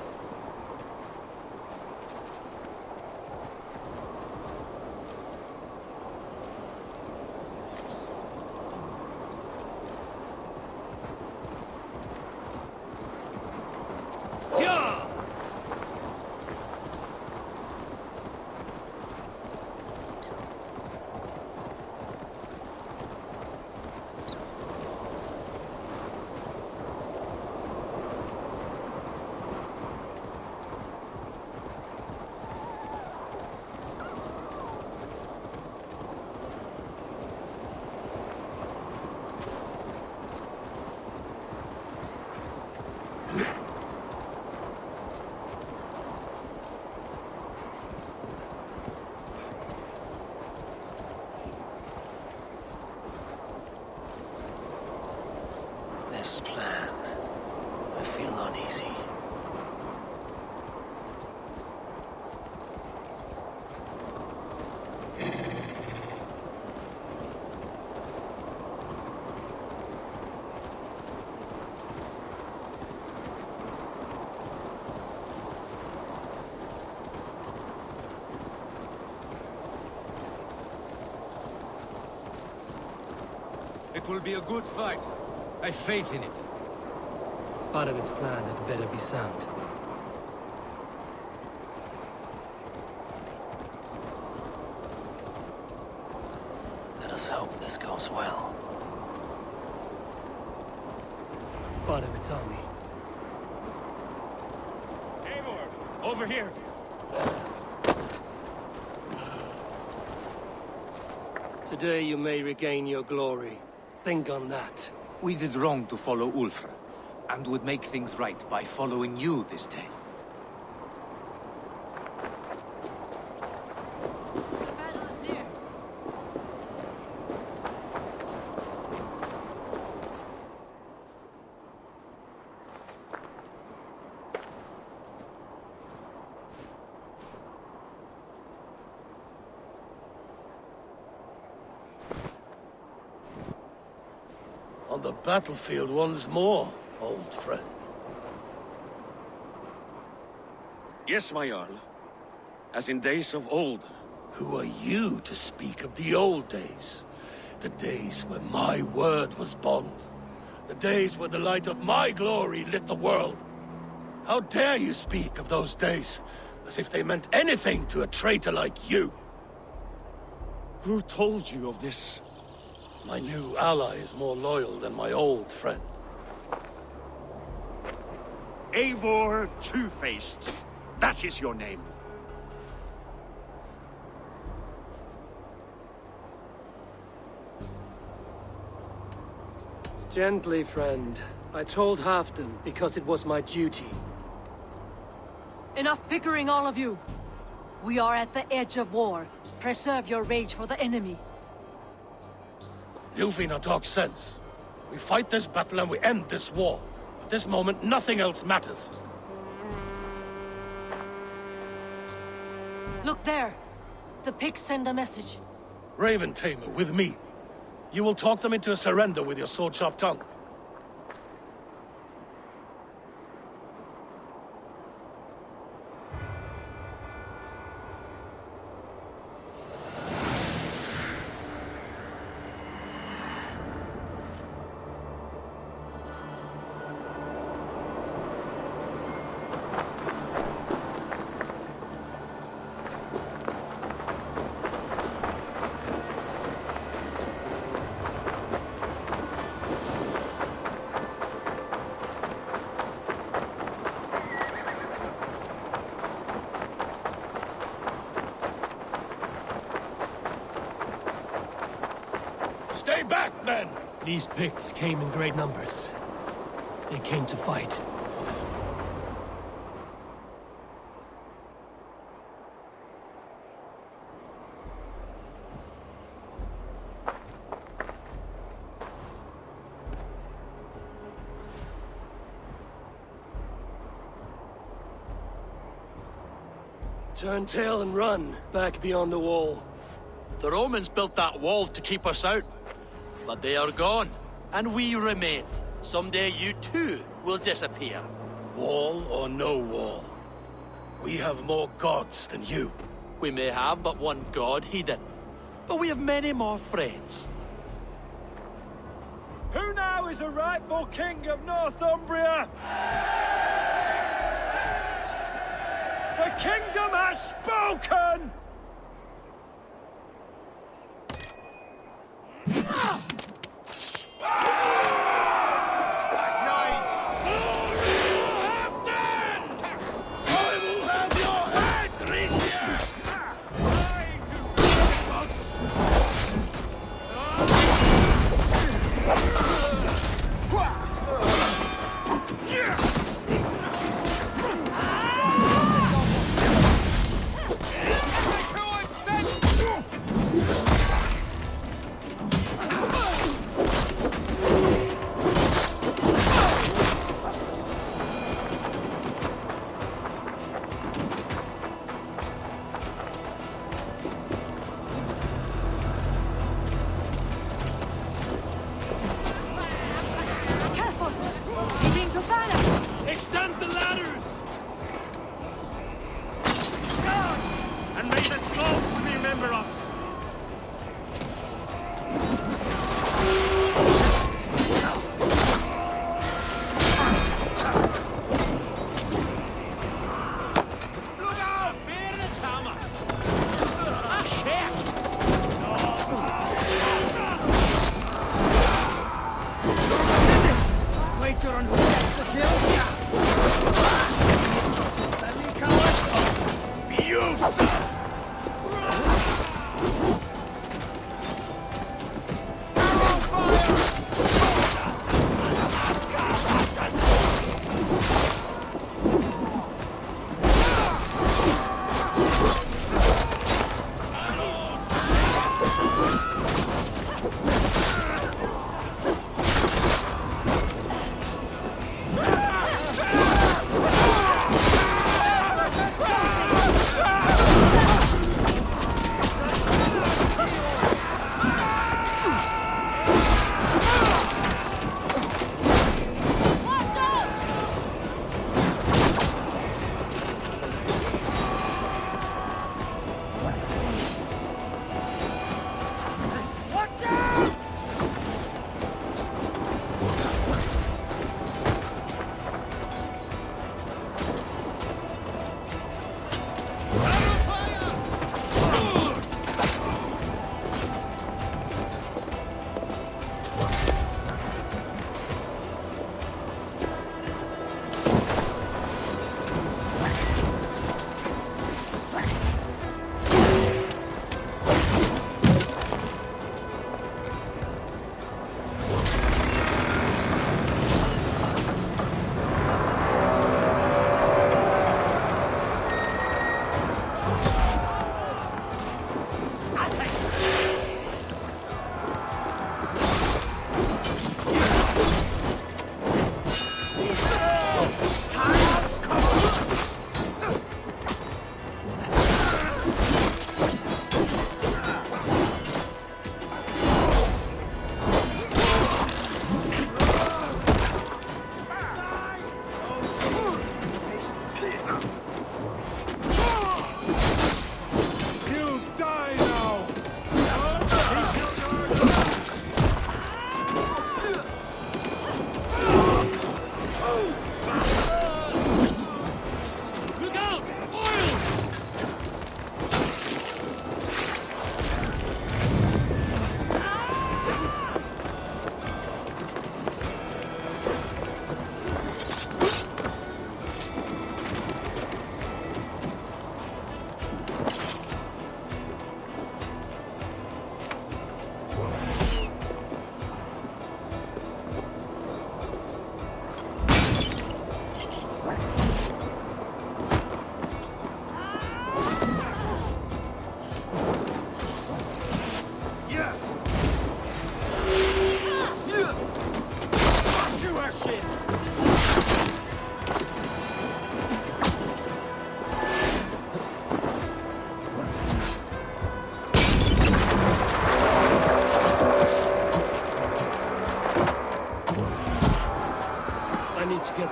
This plan, I feel uneasy. It will be a good fight. I have faith in it. Faravid's plan had better be sound. Let us hope this goes well. Faravid's army. Eivor, over here. Today you may regain your glory. Think on that. We did wrong to follow Ulfr, and would make things right by following you this day. The battle is near. On the battlefield once more, old friend. Yes, my Jarl. As in days of old. Who are you to speak of the old days? The days when my word was bond. The days when the light of my glory lit the world. How dare you speak of those days, as if they meant anything to a traitor like you? Who told you of this? My new ally is more loyal than my old friend. Eivor Two-Faced. That is your name. Gently, friend. I told Halfdan because it was my duty. Enough bickering, all of you! We are at the edge of war. Preserve your rage for the enemy. Lufvina talks sense. We fight this battle and we end this war. At this moment, nothing else matters. Look there! the Picts send a message? Raven Tamer, with me. You will talk them into a surrender with your sword-sharp tongue. Stay back, men! These Picts came in great numbers. They came to fight. Turn tail and run, back beyond the wall. The Romans built that wall to keep us out. But they are gone, and we remain. Someday you too will disappear. Wall or no wall, we have more gods than you. We may have but one god, Heathen, but we have many more friends. Who now is the rightful king of Northumbria? The kingdom has spoken!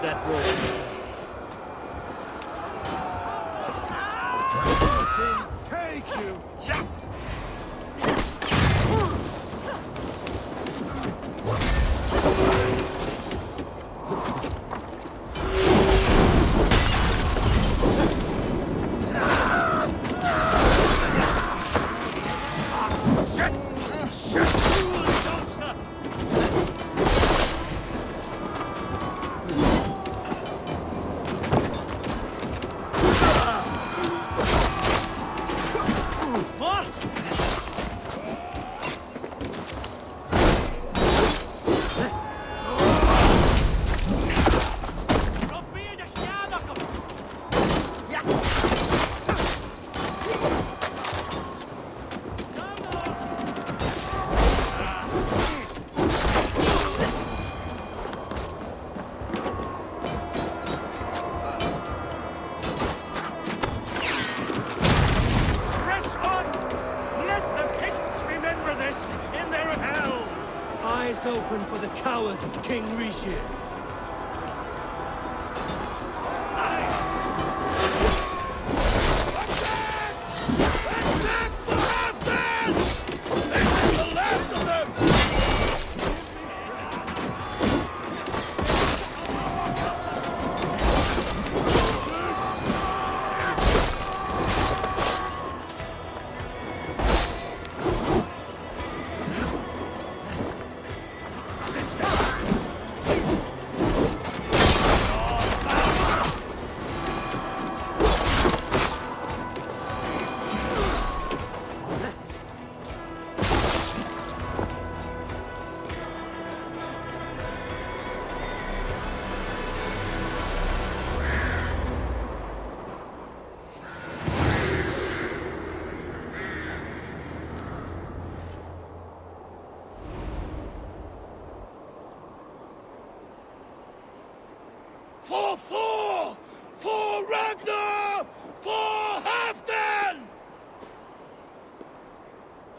that roll. Take you! Open for the coward, King Rishi. For Thor! For Ragnar! For Halfdan!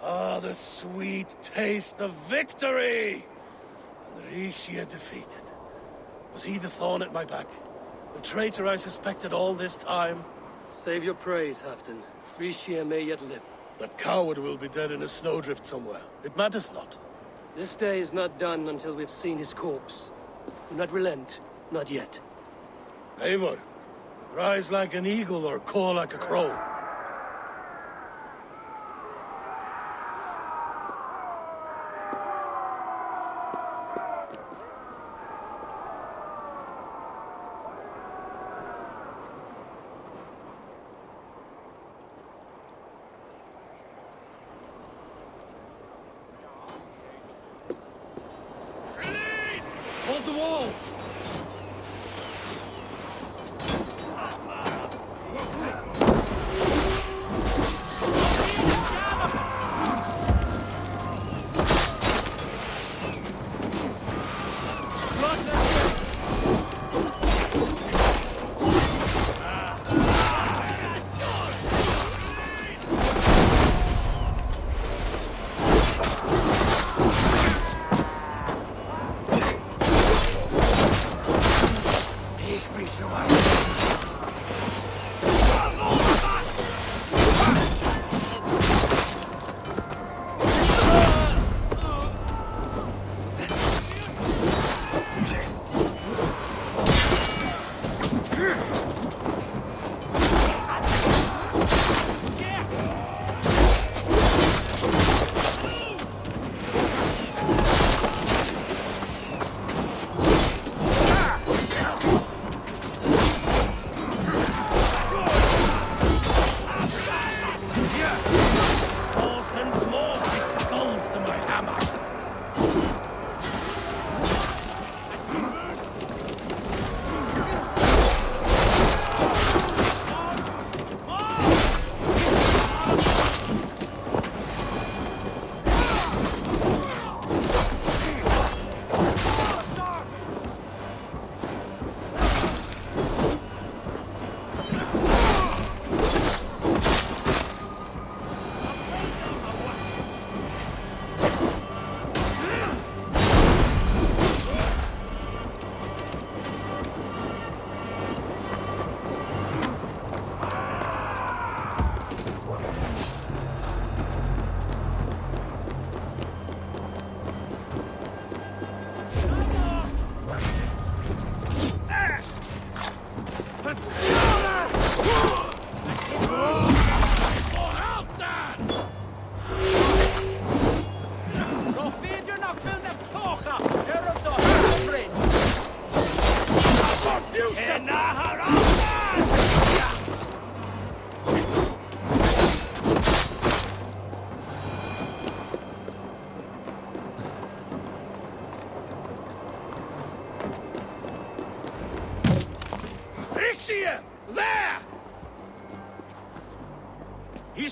Ah, the sweet taste of victory! And Rishi defeated. Was he the thorn at my back? The traitor I suspected all this time? Save your praise, Halfdan. Rishi may yet live. That coward will be dead in a snowdrift somewhere. It matters not. This day is not done until we've seen his corpse. Do not relent. Not yet. Eivor, rise like an eagle or caw like a crow. Hold the wall!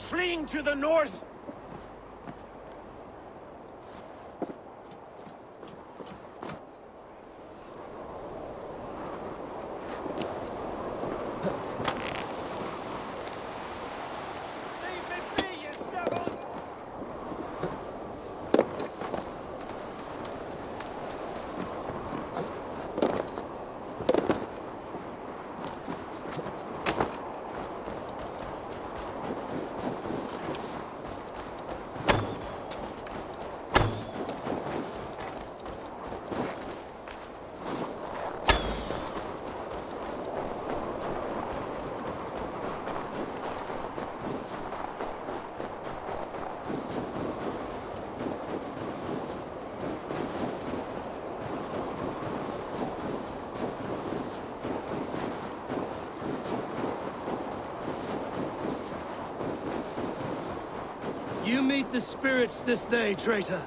fleeing to the north! You meet the spirits this day, traitor.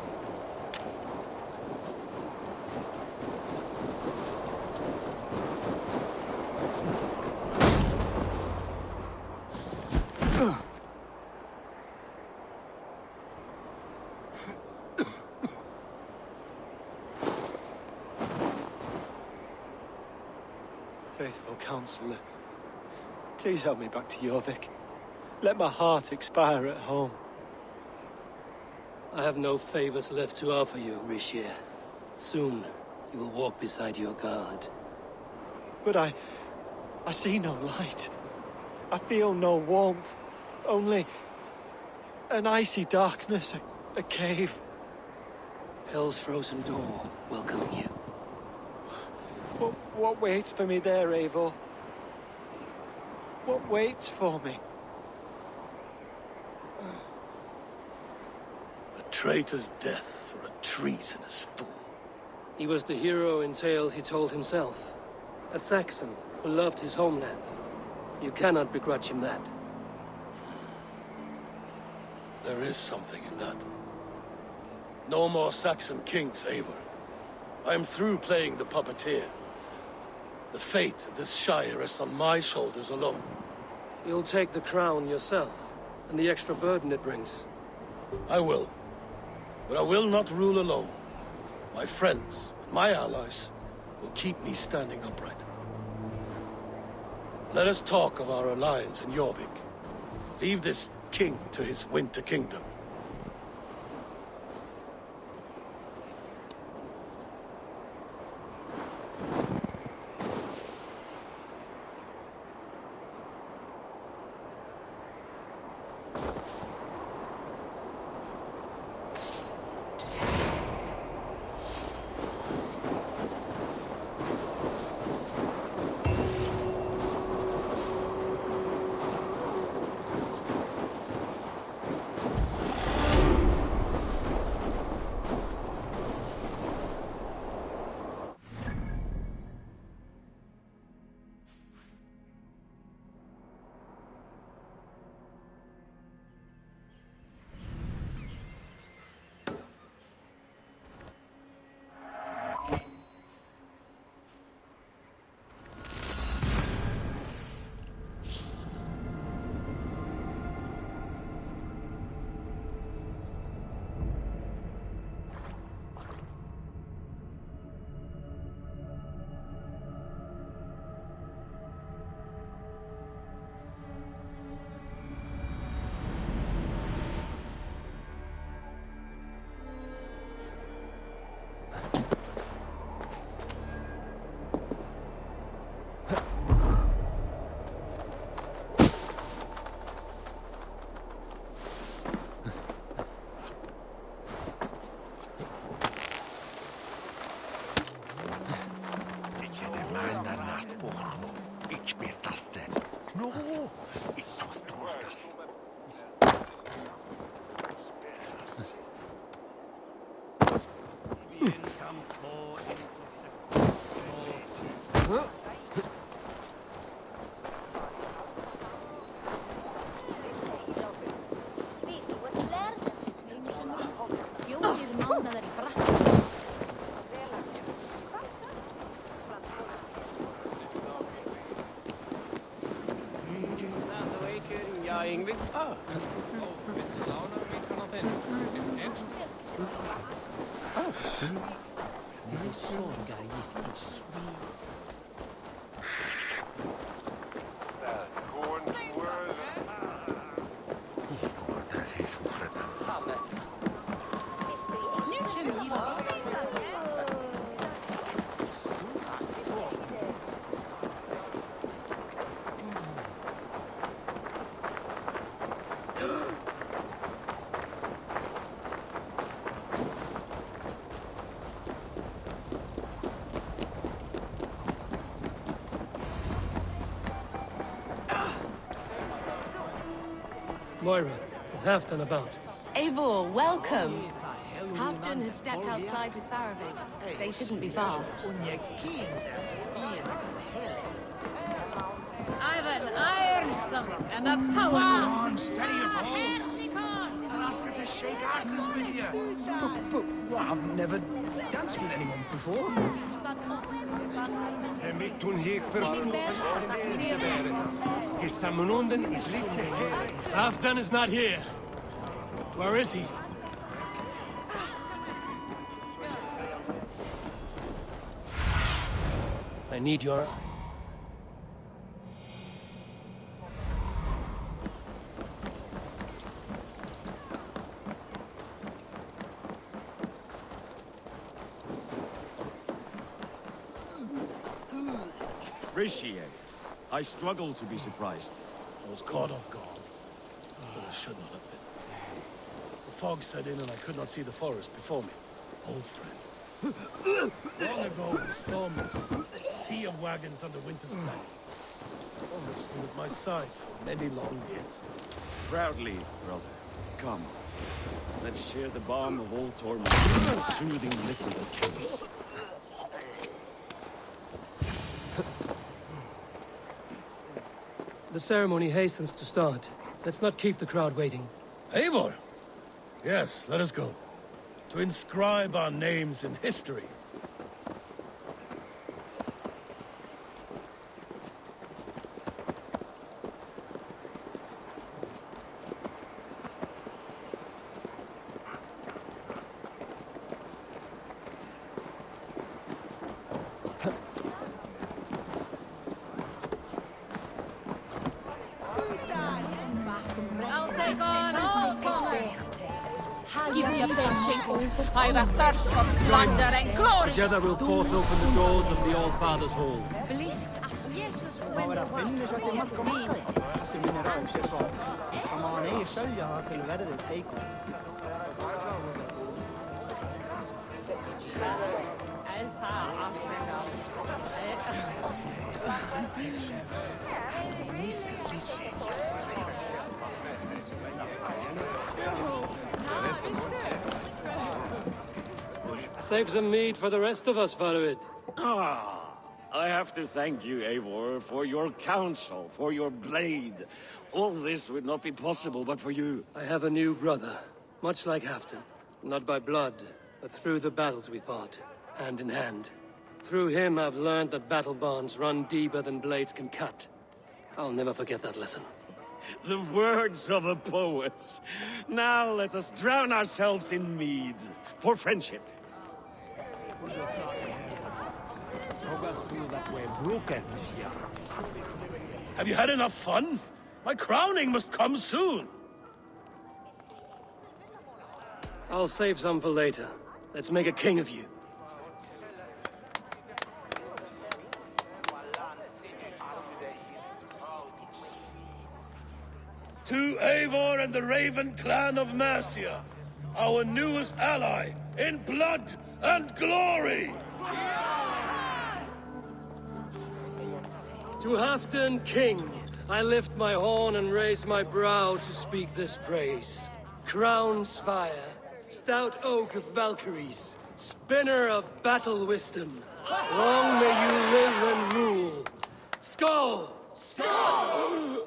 Faithful counselor, please help me back to Jorvik. Let my heart expire at home. I have no favors left to offer you, Mercia. Soon, you will walk beside your god. But I see no light. I feel no warmth. Only an icy darkness, a cave. Hell's frozen door welcoming you. What waits for me there, Eivor? What waits for me? A traitor's death for a treasonous fool. He was the hero in tales he told himself. A Saxon who loved his homeland. You cannot begrudge him that. There is something in that. No more Saxon kings, Eivor. I am through playing the puppeteer. The fate of this shire rests on my shoulders alone. You'll take the crown yourself, and the extra burden it brings. I will. But I will not rule alone. My friends and my allies will keep me standing upright. Let us talk of our alliance in Jorvik. Leave this king to his winter kingdom. Moira, is Halfdan about? Eivor, welcome. Halfdan has stepped outside with Faravid. They shouldn't be far. I've an iron stomach and a power. Come on, steady your balls. And ask her to shake asses with you. But I've never danced with anyone before. Halfdan is not here. Where is he? I need your... Appreciate. I struggle to be surprised. I was caught off guard. But I should not have been. The fog set in and I could not see the forest before me. Old friend. Long ago, we stormed this sea of wagons under winter's plague. Almost stood at my side for many long years. Proudly, brother. Come. Let's share the balm of all torment, the soothing liquid that kills. The ceremony hastens to start. Let's not keep the crowd waiting. Eivor! Yes, let us go. To inscribe our names in history. I'll take on all comers. Give me a pinching. I've a thirst for plunder and glory. Together we'll force open the doors of the All-Father's Hall. Save some meat for the rest of us, Faravid. I have to thank you, Eivor, for your counsel, for your blade. All this would not be possible but for you. I have a new brother, much like Halfdan. Not by blood, but through the battles we fought, hand in hand. Through him, I've learned that battle bonds run deeper than blades can cut. I'll never forget that lesson. The words of a poet. Now let us drown ourselves in mead, for friendship. Have you had enough fun? My crowning must come soon. I'll save some for later. Let's make a king of you. To Eivor and the Raven clan of Mercia, our newest ally in blood and glory! To Halfdan, king, I lift my horn and raise my brow to speak this praise. Crown spire, stout oak of Valkyries, spinner of battle wisdom. Long may you live and rule. Skål! Skål!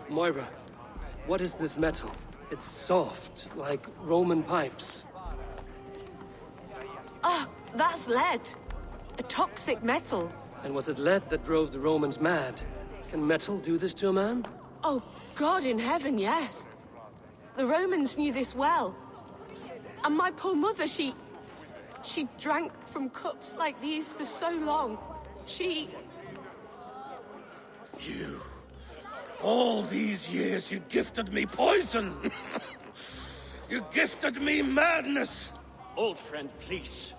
Moira, what is this metal? It's soft, like Roman pipes. Ah, that's lead. A toxic metal. And was it lead that drove the Romans mad? Can metal do this to a man? Oh, God in heaven, yes. The Romans knew this well. And my poor mother, she drank from cups like these for so long. You... all these years you gifted me poison! You gifted me madness! Old friend, please.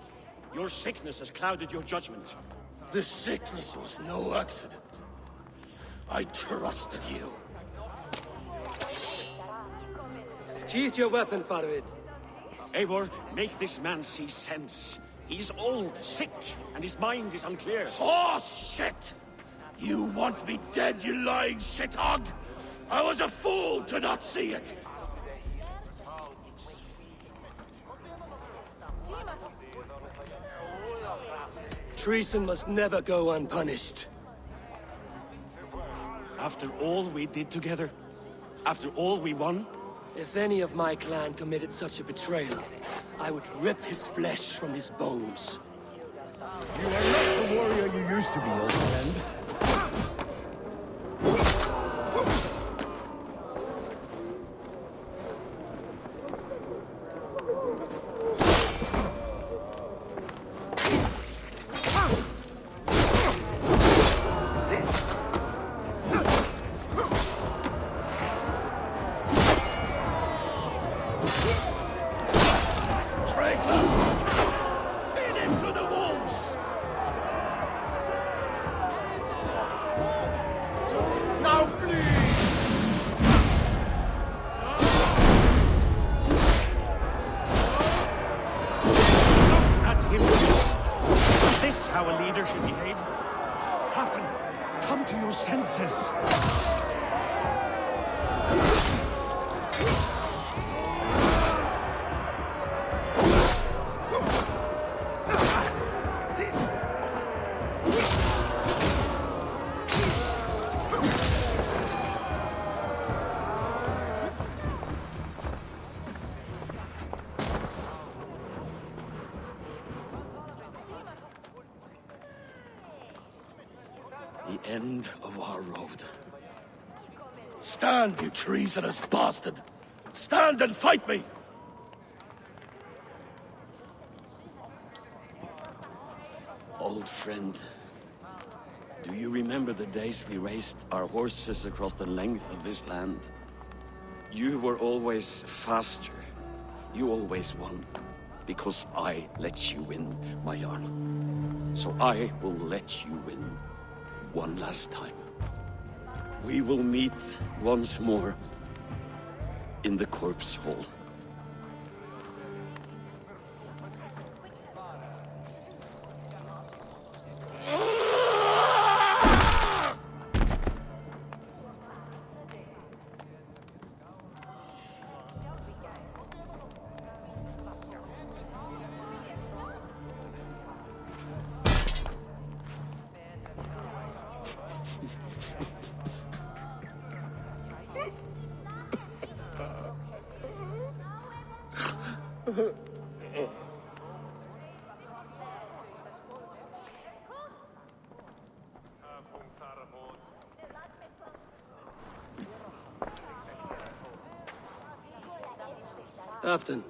Your sickness has clouded your judgment. This sickness was no accident. I trusted you. Sheath your weapon, Faravid. Eivor, make this man see sense. He's old, sick, and his mind is unclear. Horse shit! You want me dead, you lying shithog? I was a fool to not see it! Treason must never go unpunished. After all we did together? After all we won? If any of my clan committed such a betrayal, I would rip his flesh from his bones. You are not the warrior you used to be, old friend. The end of our road. Stand, you treasonous bastard! Stand and fight me! Old friend, do you remember the days we raced our horses across the length of this land? You were always faster. You always won. Because I let you win, my Jarl. So I will let you win one last time. We will meet once more in the corpse hall. Afton,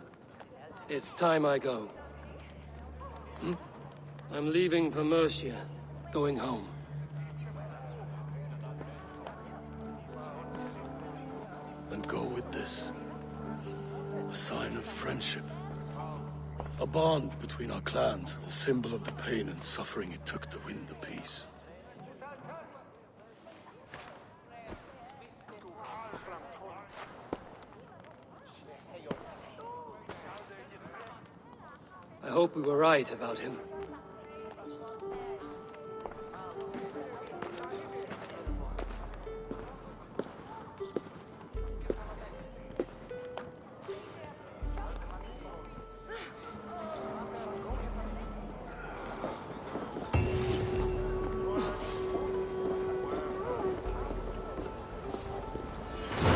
it's time I go. I'm leaving for Mercia, going home. And go with this. A sign of friendship. A bond between our clans, a symbol of the pain and suffering it took to win the peace. I hope we were right about him.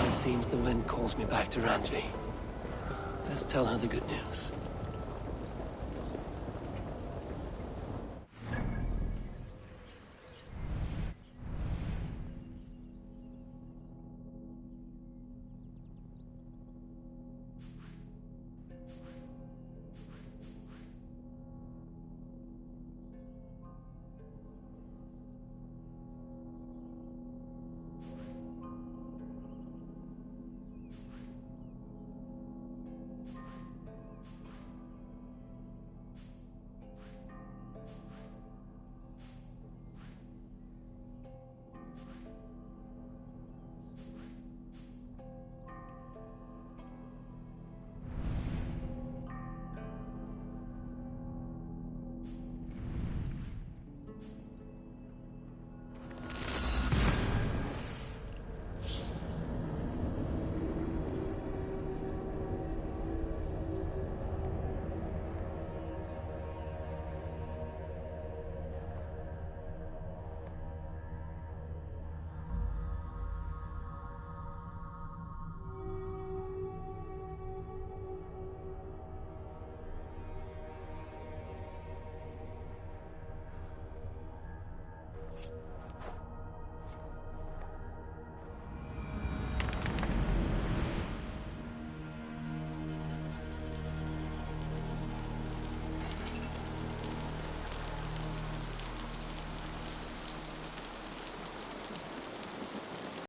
It seems the wind calls me back to Randvi. Let's tell her the good news.